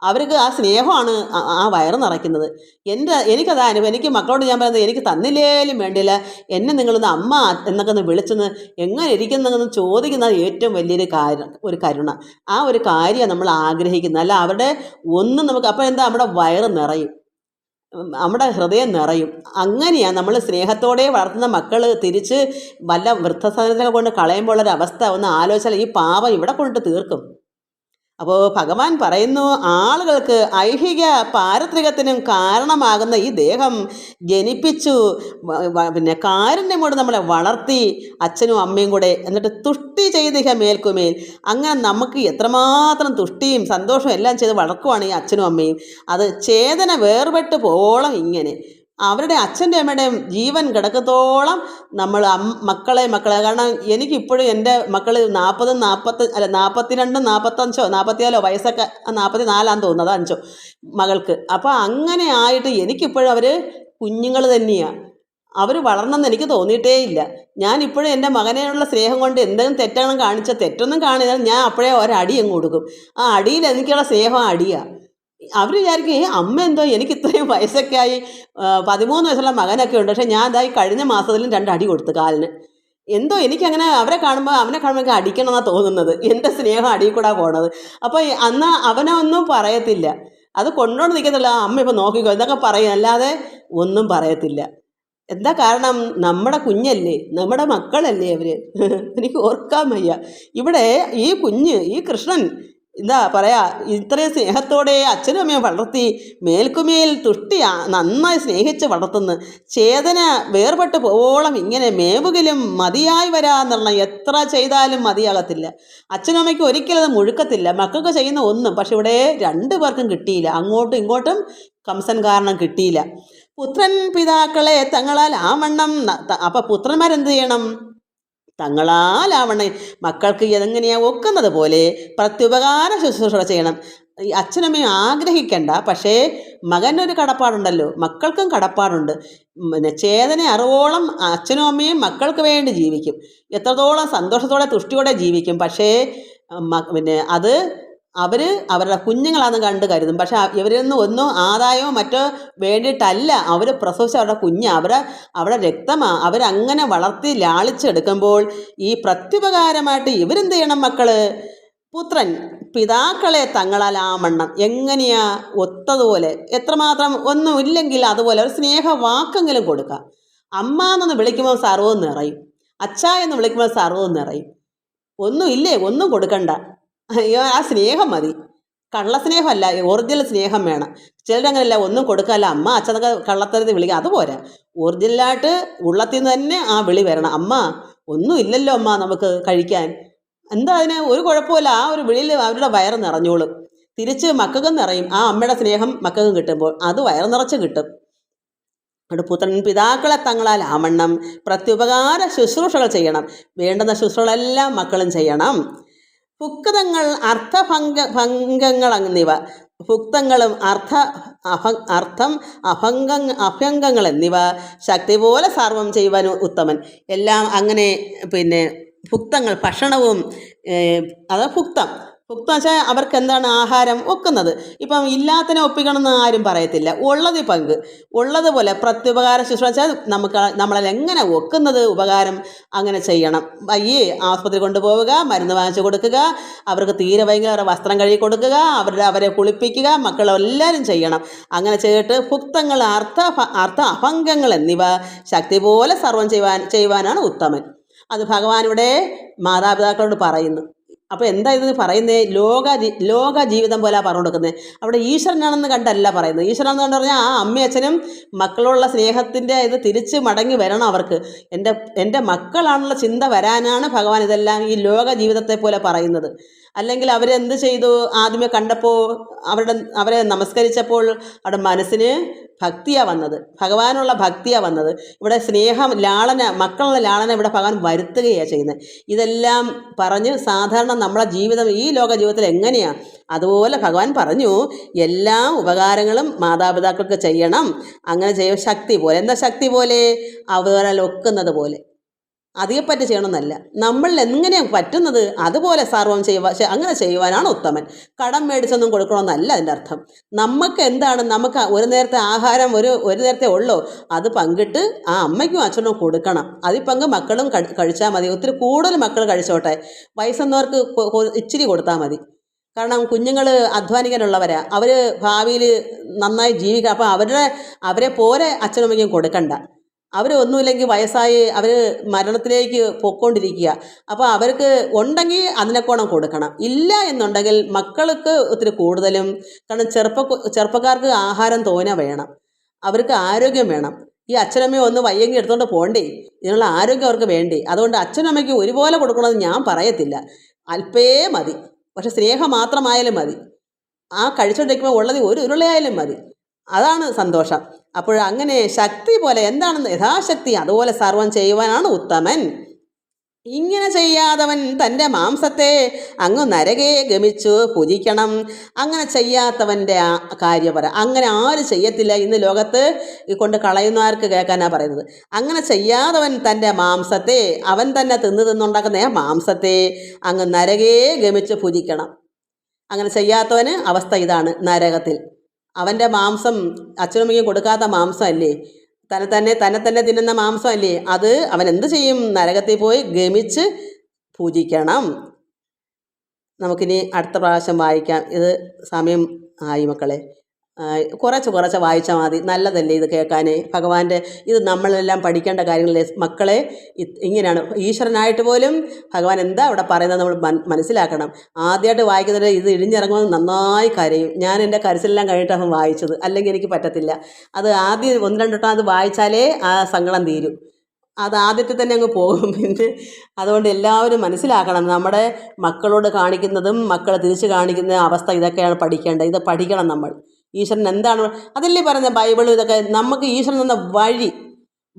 അവർക്ക് ആ സ്നേഹമാണ് ആ വയറ് നിറയ്ക്കുന്നത്. എനിക്കതാ അനുഭവം. എനിക്ക് മക്കളോട് ഞാൻ പറയുന്നത്, എനിക്ക് തന്നില്ലേലും വേണ്ടിയില്ല, എന്നെ നിങ്ങളൊന്ന് അമ്മ എന്നൊക്കെ ഒന്ന് വിളിച്ചെന്ന് എങ്ങനെ ഇരിക്കുന്നതെന്ന് ചോദിക്കുന്നത് ഏറ്റവും വലിയൊരു കരുണ. ആ ഒരു കാര്യമാണ് നമ്മൾ ആഗ്രഹിക്കുന്നത്. അല്ല അവരുടെ ഒന്നും നമുക്ക് അപ്പോൾ എന്താ, നമ്മുടെ വയറ് നിറയും, നമ്മുടെ ഹൃദയം നിറയും. അങ്ങനെയാണ് നമ്മൾ സ്നേഹത്തോടെ വളർത്തുന്ന മക്കൾ തിരിച്ച് വല്ല വൃദ്ധസദനത്തിനെ കൊണ്ട് കളയുമ്പോഴുള്ളൊരവസ്ഥ ഒന്ന് ആലോചിച്ചാൽ ഈ പാപം ഇവിടെ കൊണ്ട് തീർക്കും. അപ്പോൾ ഭഗവാൻ പറയുന്നു, ആളുകൾക്ക് ഐഹിക പാരത്രികത്തിനും കാരണമാകുന്ന ഈ ദേഹം ജനിപ്പിച്ചു, കാരുണ്യമോട് നമ്മളെ വളർത്തി അച്ഛനും അമ്മയും കൂടെ, എന്നിട്ട് തുഷ്ടി ചെയ്തിക മേൽക്കുമേൽ. അങ്ങനെ നമുക്ക് എത്രമാത്രം തുഷ്ടിയും സന്തോഷവും എല്ലാം ചെയ്ത് വളർക്കുവാണ് ഈ അച്ഛനും അമ്മയും. അത് ചേതന വേർപെട്ട് പോകോളം ഇങ്ങനെ അവരുടെ അച്ഛൻ്റെ അമ്മയുടെയും ജീവൻ കിടക്കത്തോളം നമ്മൾ മക്കളെ കാരണം എനിക്കിപ്പോഴും എൻ്റെ മക്കൾ 42 44 വയസ്സൊക്കെ, 44 തോന്നുന്നത്, 5 മകൾക്ക്. അപ്പോൾ അങ്ങനെ ആയിട്ട് എനിക്കിപ്പോഴും അവർ കുഞ്ഞുങ്ങൾ തന്നെയാണ്. അവർ വളർന്നെന്ന് എനിക്ക് തോന്നിയിട്ടേ ഇല്ല. ഞാനിപ്പോഴും എൻ്റെ മകനെയുള്ള സ്നേഹം കൊണ്ട് എന്തെങ്കിലും തെറ്റാണെന്ന് കാണിച്ചാൽ, തെറ്റൊന്നും കാണിച്ചാൽ ഞാൻ അപ്പോഴേ ഒരടി അങ്ങ് കൊടുക്കും. ആ അടിയിൽ എനിക്കുള്ള സ്നേഹം അടിയാണ്. അവർ വിചാരിക്കും, അമ്മ എന്തോ എനിക്ക് ഇത്രയും വയസ്സൊക്കെ ആയി, 13 വയസ്സുള്ള മകനൊക്കെ ഉണ്ട്, പക്ഷേ ഞാൻ ഇതായി കഴിഞ്ഞ മാസത്തിലും 2 അടി കൊടുത്തു കാലിന്. എന്തോ എനിക്കങ്ങനെ അവനെ കാണുമ്പോൾ അടിക്കണം എന്നാണ് തോന്നുന്നത്. എൻ്റെ സ്നേഹം അടിയിൽ കൂടെ പോണത്. അപ്പോൾ അന്ന് അവനെ ഒന്നും പറയത്തില്ല, അത് കൊണ്ടുകൊണ്ട് നിൽക്കത്തില്ല. അമ്മ ഇപ്പോൾ നോക്കിക്കോ എന്നൊക്കെ പറയും, അല്ലാതെ ഒന്നും പറയത്തില്ല. എന്താ കാരണം? നമ്മുടെ കുഞ്ഞല്ലേ, നമ്മുടെ മക്കളല്ലേ അവർ. എനിക്ക് ഓർക്കാൻ വയ്യ. ഇവിടെ ഈ കൃഷ്ണൻ എന്താ പറയാ, ഇത്രയും സ്നേഹത്തോടെ അച്ഛനും അമ്മയും വളർത്തി മേൽക്കുമേൽ തുഷ്ടി നന്നായി സ്നേഹിച്ച് വളർത്തുന്നു. ചേതന വേർപെട്ട് പോവോളം ഇങ്ങനെ മേവുകിലും മതിയായി വരാന്നുള്ള, എത്ര ചെയ്താലും മതിയാകത്തില്ല. അച്ഛനും അമ്മയ്ക്കും ഒരിക്കലും അത് മുഴുക്കത്തില്ല. മക്കൾക്ക് ചെയ്യുന്ന ഒന്നും. പക്ഷെ ഇവിടെ 2 പേർക്കും കിട്ടിയില്ല, അങ്ങോട്ടും ഇങ്ങോട്ടും കംസൻ കാരണം കിട്ടിയില്ല. പുത്രൻ പിതാക്കളെ തങ്ങളാൽ ആവണ്ണം. അപ്പം പുത്രന്മാരെന്ത് ചെയ്യണം? തങ്ങളാലാവണേ മക്കൾക്ക് എങ്ങനെയാണ് ഒക്കുന്നത് പോലെ പ്രത്യുപകാര ശുശ്രൂഷ ചെയ്യണം. ഈ അച്ഛനമ്മയും ആഗ്രഹിക്കണ്ട, പക്ഷേ മകനൊരു കടപ്പാടുണ്ടല്ലോ, മക്കൾക്കും കടപ്പാടുണ്ട്. ചേതന അറിവോളം അച്ഛനും അമ്മയും മക്കൾക്ക് വേണ്ടി ജീവിക്കും, എത്രത്തോളം സന്തോഷത്തോടെ തുഷ്ടിയോടെ ജീവിക്കും. പക്ഷേ അത് അവരുടെ കുഞ്ഞുങ്ങളാണെന്ന് കരുതും. പക്ഷെ ഇവരൊന്നും ഒന്നും ആദായമോ മറ്റോ വേണ്ടിയിട്ടല്ല അവർ പ്രസവിച്ച അവരുടെ കുഞ്ഞ്, അവരുടെ രക്തമാണ്. അവരങ്ങനെ വളർത്തി ലാളിച്ചെടുക്കുമ്പോൾ ഈ പ്രത്യുപകാരമായിട്ട് ഇവരെന്ത് ചെയ്യണം? മക്കൾ പുത്രൻ പിതാക്കളെ തങ്ങളാൽ ആവണ്ണം, എങ്ങനെയാ ഒത്തതുപോലെ, എത്രമാത്രം ഒന്നും ഇല്ലെങ്കിൽ അതുപോലെ ഒരു സ്നേഹവാക്കെങ്കിലും കൊടുക്കുക. അമ്മ എന്നൊന്ന് വിളിക്കുമ്പോൾ സർവ്വം നിറയും, അച്ഛ എന്ന് വിളിക്കുമ്പോൾ സർവ്വം നിറയും. ഒന്നും ഇല്ലേ, ഒന്നും കൊടുക്കണ്ട, ആ സ്നേഹം മതി. കള്ളസ്നേഹമല്ല, ഒറിജിനൽ സ്നേഹം വേണം. ചിലരങ്ങനെയല്ല, ഒന്നും കൊടുക്കാല്ല, അമ്മ അച്ഛനൊക്കെ കള്ളത്തരത്തിൽ വിളിക്കുക, അതുപോരാ. ഒറിജിനലായിട്ട് ഉള്ളത്തിൽ നിന്ന് തന്നെ ആ വിളി വരണം. അമ്മ ഒന്നും ഇല്ലല്ലോ അമ്മ നമുക്ക് കഴിക്കാൻ, എന്താ അതിന് ഒരു കുഴപ്പമില്ല. ആ ഒരു വിളിയിൽ അവരുടെ വയറ് നിറഞ്ഞോളും. തിരിച്ച് മക്കൾക്കും നിറയും. ആ അമ്മയുടെ സ്നേഹം മക്കൾക്കും കിട്ടുമ്പോൾ അത് വയറ് നിറച്ച് കിട്ടും. അവിടെ പുത്രൻ പിതാക്കളെ തങ്ങളാൽ ആവണ്ണം പ്രത്യുപകാര ശുശ്രൂഷകൾ ചെയ്യണം. വേണ്ടുന്ന ശുശ്രൂഷകളെല്ലാം മക്കളും ചെയ്യണം. ഭുക്തങ്ങൾ ഭംഗങ്ങൾ എന്നിവ, ഭുക്തങ്ങളും അർത്ഥം അഭംഗങ്ങൾ എന്നിവ ശക്തി പോലെ സർവം ചെയ്യുവാൻ ഉത്തമൻ. എല്ലാം അങ്ങനെ ഭുക്തങ്ങൾ ഭക്ഷണവും, അത് ഭുക്തം ഭുക്തം വെച്ചാൽ അവർക്ക് എന്താണ് ആഹാരം ഒക്കുന്നത്. ഇപ്പം ഇല്ലാത്തതിനെ ഒപ്പിക്കണമെന്ന് ആരും പറയത്തില്ല. ഉള്ളത് പങ്ക് ഉള്ളതുപോലെ പ്രത്യുപകാര ശുശ്രൂഷ വെച്ചാൽ നമ്മളെ എങ്ങനെ ഒക്കുന്നത് ഉപകാരം അങ്ങനെ ചെയ്യണം. വയ്യേ ആസ്പത്രി കൊണ്ടുപോവുക, മരുന്ന് വാങ്ങിച്ചു കൊടുക്കുക, അവർക്ക് തീരെ ഭയങ്കര അവരുടെ വസ്ത്രം കഴുകി കൊടുക്കുക, അവരെ കുളിപ്പിക്കുക, മക്കളെല്ലാവരും ചെയ്യണം. അങ്ങനെ ചെയ്തിട്ട് ഭുക്തങ്ങൾ അർത്ഥ അഭംഗങ്ങൾ എന്നിവ ശക്തി പോലെ സർവം ചെയ്യുവാനാണ് ഉത്തമൻ. അത് ഭഗവാൻ ഇവിടെ മാതാപിതാക്കളോട് പറയുന്നു. അപ്പോൾ എന്താ ഇത് പറയുന്നത്? ലോക ജീവിതം പോലെ പറഞ്ഞു കൊടുക്കുന്നത്. അവിടെ ഈശ്വരനാണെന്ന് കണ്ടല്ല പറയുന്നത്. ഈശ്വരനെന്ന് കണ്ടു പറഞ്ഞാൽ ആ അമ്മയും അച്ഛനും മക്കളോടുള്ള സ്നേഹത്തിൻ്റെ ഇത് തിരിച്ച് മടങ്ങി വരണം അവർക്ക്. എൻ്റെ മക്കളാണുള്ള ചിന്ത വരാനാണ് ഭഗവാൻ ഇതെല്ലാം ഈ ലോക ജീവിതത്തെ പോലെ പറയുന്നത്. അല്ലെങ്കിൽ അവരെന്ത് ചെയ്തു? ആദ്യമേ കണ്ടപ്പോൾ അവരെ നമസ്കരിച്ചപ്പോൾ അവിടെ മനസ്സിന് ഭക്തിയാണ് വന്നത്, ഭഗവാനുള്ള ഭക്തിയാണ് വന്നത്. ഇവിടെ സ്നേഹം, ലാളന, മക്കളുള്ള ലാളന ഇവിടെ ഭഗവാൻ വരുത്തുകയാണ് ചെയ്യുന്നത്. ഇതെല്ലാം പറഞ്ഞ് സാധാരണ നമ്മളെ ജീവിതം ഈ ലോക ജീവിതത്തിൽ എങ്ങനെയാണ് അതുപോലെ ഭഗവാൻ പറഞ്ഞു എല്ലാ ഉപകാരങ്ങളും മാതാപിതാക്കൾക്ക് ചെയ്യണം. അങ്ങനെ ചെയ്യും ശക്തി പോലെ. എന്താ ശക്തി പോലെ? അവരാൽ ഒക്കുന്നത് പോലെ. അധികപ്പറ്റ് ചെയ്യണമെന്നല്ല, നമ്മൾ എങ്ങനെയാണ് പറ്റുന്നത് അതുപോലെ സർവം അങ്ങനെ ചെയ്യുവാനാണ് ഉത്തമൻ. കടം മേടിച്ചൊന്നും കൊടുക്കണമെന്നല്ല അതിൻ്റെ അർത്ഥം. നമുക്ക് എന്താണ്, നമുക്ക് ഒരു നേരത്തെ ആഹാരം ഒരു നേരത്തെ ഉള്ളൂ, അത് പങ്കിട്ട് ആ അമ്മയ്ക്കും അച്ഛനും കൊടുക്കണം. അതിൽ പങ്ക് മക്കളും കഴിച്ചാൽ മതി. ഒത്തിരി കൂടുതൽ മക്കൾ കഴിച്ചോട്ടെ. വയസ്സെന്നവർക്ക് ഇച്ചിരി കൊടുത്താൽ മതി. കാരണം കുഞ്ഞുങ്ങൾ അധ്വാനിക്കാനുള്ളവരാ, അവർ ഭാവിയിൽ നന്നായി ജീവിക്കുക. അപ്പോൾ അവരെ പോലെ അച്ഛനും അമ്മയ്ക്കും കൊടുക്കണ്ട. അവരൊന്നുമില്ലെങ്കിൽ വയസ്സായി അവർ മരണത്തിലേക്ക് പൊയ്ക്കൊണ്ടിരിക്കുക. അപ്പോൾ അവർക്ക് ഉണ്ടെങ്കിൽ അതിനെക്കോണം കൊടുക്കണം. ഇല്ല എന്നുണ്ടെങ്കിൽ മക്കൾക്ക് ഒത്തിരി കൂടുതലും. കാരണം ചെറുപ്പക്കാർക്ക് ആഹാരം തോനെ വേണം, അവർക്ക് ആരോഗ്യം വേണം. ഈ അച്ഛനമ്മയും ഒന്ന് വയ്യെങ്കിൽ എടുത്തുകൊണ്ട് പോകണ്ടേ? ഇതിനുള്ള ആരോഗ്യം അവർക്ക് വേണ്ടേ? അതുകൊണ്ട് അച്ഛനമ്മയ്ക്ക് ഒരുപോലെ കൊടുക്കണമെന്ന് ഞാൻ പറയത്തില്ല. അല്പേ മതി, പക്ഷെ സ്നേഹം മാത്രമായാലും മതി. ആ കഴിച്ചുകൊണ്ടിരിക്കുമ്പോൾ ഉള്ളത് ഒരു ഉരുളയായാലും മതി, അതാണ് സന്തോഷം. അപ്പോൾ അങ്ങനെ ശക്തി പോലെ എന്താണെന്ന് യഥാശക്തി അതുപോലെ സർവം ചെയ്യുവാനാണ് ഉത്തമൻ. ഇങ്ങനെ ചെയ്യാതവൻ തൻ്റെ മാംസത്തെ അങ്ങ് നരകെ ഗമിച്ചു ഭുജിക്കണം. അങ്ങനെ ചെയ്യാത്തവൻ്റെ കാര്യം പറ. അങ്ങനെ ആരും ചെയ്യത്തില്ല. ഇന്ന് ലോകത്ത് കൊണ്ട് കളയുന്നവർക്ക് കേൾക്കാനാണ് പറയുന്നത്. അങ്ങനെ ചെയ്യാതവൻ തൻ്റെ മാംസത്തെ, അവൻ തന്നെ തിന്നുണ്ടാക്കുന്ന മാംസത്തെ അങ്ങ് നരകെ ഗമിച്ച് ഭുജിക്കണം. അങ്ങനെ ചെയ്യാത്തവന് അവസ്ഥ ഇതാണ്, നരകത്തിൽ. അവൻ്റെ മാംസം അച്ഛനമ്മയ്ക്ക് കൊടുക്കാത്ത മാംസമല്ലേ, തന്നെ തിന്നുന്ന മാംസമല്ലേ, അത് അവൻ എന്ത് ചെയ്യും? നരകത്തിൽ പോയി ഗമിച്ച് പൂജിക്കണം. നമുക്കിനി അടുത്ത പ്രാവശ്യം വായിക്കാം. ഇത് സമയം ആയി മക്കളെ. കുറച്ച് വായിച്ചാൽ മതി. നല്ലതല്ലേ ഇത് കേൾക്കാൻ? ഭഗവാന്റെ ഇത് നമ്മളെല്ലാം പഠിക്കേണ്ട കാര്യങ്ങളല്ലേ മക്കളെ. ഇങ്ങനെയാണ് ഈശ്വരനായിട്ട് പോലും ഭഗവാൻ എന്താ അവിടെ പറയുന്നത് നമ്മൾ മനസ്സിലാക്കണം. ആദ്യമായിട്ട് വായിക്കുന്നത് ഇത് ഇഴിഞ്ഞിറങ്ങുമ്പോൾ നന്നായി കരയും. ഞാൻ എൻ്റെ കരച്ചിലെല്ലാം കഴിഞ്ഞിട്ടാണ് വായിച്ചത്, അല്ലെങ്കിൽ എനിക്ക് പറ്റത്തില്ല. അത് ആദ്യം 1-2 വട്ടം അത് വായിച്ചാലേ ആ സങ്കടം തീരും. അത് ആദ്യത്തെ തന്നെ അങ്ങ് പോകും. പിന്നെ അതുകൊണ്ട് എല്ലാവരും മനസ്സിലാക്കണം, നമ്മുടെ മക്കളോട് കാണിക്കുന്നതും മക്കൾ തിരിച്ച് കാണിക്കുന്ന അവസ്ഥ ഇതൊക്കെയാണ് പഠിക്കേണ്ടത്. ഇത് പഠിക്കണം നമ്മൾ. ഈശ്വരൻ എന്താണ് അതല്ലേ പറയുന്നത്? ബൈബിൾ ഇതൊക്കെ നമുക്ക് ഈശ്വരൻ എന്ന വഴി.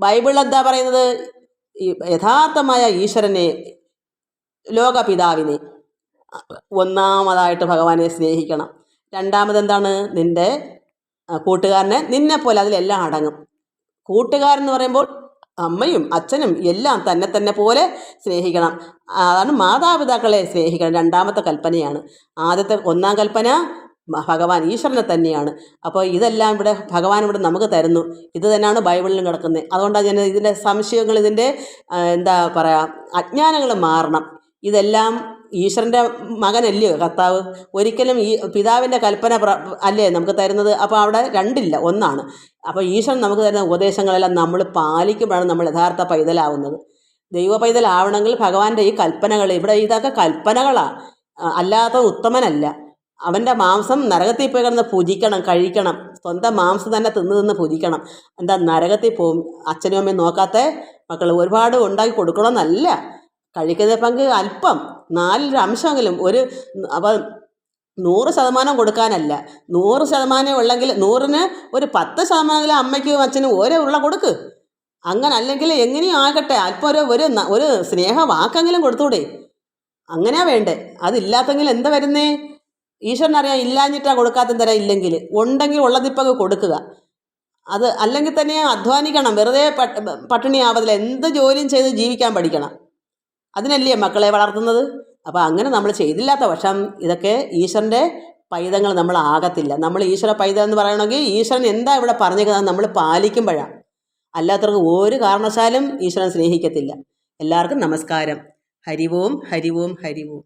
ബൈബിൾ എന്താ പറയുന്നത്? യഥാർത്ഥമായ ഈശ്വരനെ, ലോകപിതാവിനെ ഒന്നാമതായിട്ട് ഭഗവാനെ സ്നേഹിക്കണം. രണ്ടാമതെന്താണ്? നിൻ്റെ കൂട്ടുകാരനെ നിന്നെപ്പോലെ. അതിലെല്ലാം അടങ്ങും. കൂട്ടുകാരെന്ന് പറയുമ്പോൾ അമ്മയും അച്ഛനും എല്ലാം തന്നെ പോലെ സ്നേഹിക്കണം. അതാണ് മാതാപിതാക്കളെ സ്നേഹിക്കണം. രണ്ടാമത്തെ കൽപ്പനയാണ്. ഒന്നാം കൽപ്പന ഭഗവാൻ ഈശ്വരനെ തന്നെയാണ്. അപ്പോൾ ഇതെല്ലാം ഇവിടെ ഭഗവാൻ ഇവിടെ നമുക്ക് തരുന്നു. ഇത് തന്നെയാണ് ബൈബിളിലും കിടക്കുന്നത്. അതുകൊണ്ടാണ് ഇതിൻ്റെ സംശയങ്ങൾ, ഇതിൻ്റെ എന്താ പറയുക, അജ്ഞാനങ്ങൾ മാറണം. ഇതെല്ലാം ഈശ്വരൻ്റെ മകനല്ലയോ കർത്താവ്? ഒരിക്കലും ഈ പിതാവിൻ്റെ കൽപ്പന അല്ലേ നമുക്ക് തരുന്നത്? അപ്പോൾ അവിടെ രണ്ടില്ല, ഒന്നാണ്. അപ്പോൾ ഈശ്വരൻ നമുക്ക് തരുന്ന ഉപദേശങ്ങളെല്ലാം നമ്മൾ പാലിക്കുമ്പോഴാണ് നമ്മൾ യഥാർത്ഥ പൈതലാവുന്നത്. ദൈവ പൈതലാവണമെങ്കിൽ ഭഗവാന്റെ ഈ കൽപ്പനകൾ, ഇവിടെ ഇതൊക്കെ കൽപ്പനകളാണ്, അല്ലാത്ത ഉത്തമനല്ല. അവൻ്റെ മാംസം നരകത്തിൽ പോയി കിടന്ന് ഭുജിക്കണം, കഴിക്കണം. സ്വന്തം മാംസം തന്നെ തിന്ന് ഭുജിക്കണം. എന്താ നരകത്തിൽ പോവും? അച്ഛനും അമ്മയും നോക്കാത്ത മക്കൾ ഒരുപാട് ഉണ്ടാക്കി കൊടുക്കണമെന്നല്ല. കഴിക്കുന്ന പങ്ക് അല്പം, 4 അംശമെങ്കിലും അപ്പോൾ 100% കൊടുക്കാനല്ല. 100% ഉള്ളെങ്കിൽ 100-ന് ഒരു 10% അമ്മയ്ക്കും അച്ഛനും ഓരോ ഉരുള കൊടുക്ക്. അങ്ങനെ അല്ലെങ്കിൽ എങ്ങനെയും ആകട്ടെ, അല്പം ഒരു സ്നേഹവാക്കെങ്കിലും കൊടുത്തൂടെ? അങ്ങനെയാ വേണ്ടേ. അതില്ലാത്തെങ്കിൽ എന്താ വരുന്നേ? ഈശ്വരനറിയാം ഇല്ലാഞ്ഞിട്ടാണ് കൊടുക്കാത്ത തരാം. ഇല്ലെങ്കിൽ ഉണ്ടെങ്കിൽ ഉള്ളതിപ്പോൾ കൊടുക്കുക. അത് അല്ലെങ്കിൽ തന്നെ അധ്വാനിക്കണം. വെറുതെ പട്ടിണി ആവതില്ല. എന്ത് ജോലിയും ചെയ്ത് ജീവിക്കാൻ പഠിക്കണം. അതിനല്ലേ മക്കളെ വളർത്തുന്നത്. അപ്പോൾ അങ്ങനെ നമ്മൾ ചെയ്തില്ലാത്ത പക്ഷം ഇതൊക്കെ ഈശ്വരൻ്റെ പൈതങ്ങൾ നമ്മൾ ആകത്തില്ല. നമ്മൾ ഈശ്വര പൈതൽ എന്ന് പറയണമെങ്കിൽ ഈശ്വരൻ എന്താ ഇവിടെ പറഞ്ഞിരിക്കുന്നത് നമ്മൾ പാലിക്കുമ്പോഴാണ്. അല്ലാത്തവർക്ക് ഒരു കാരണവശാലും ഈശ്വരൻ സ്നേഹിക്കത്തില്ല. എല്ലാവർക്കും നമസ്കാരം. ഹരി ഓം ഹരി ഓം ഹരി ഓം.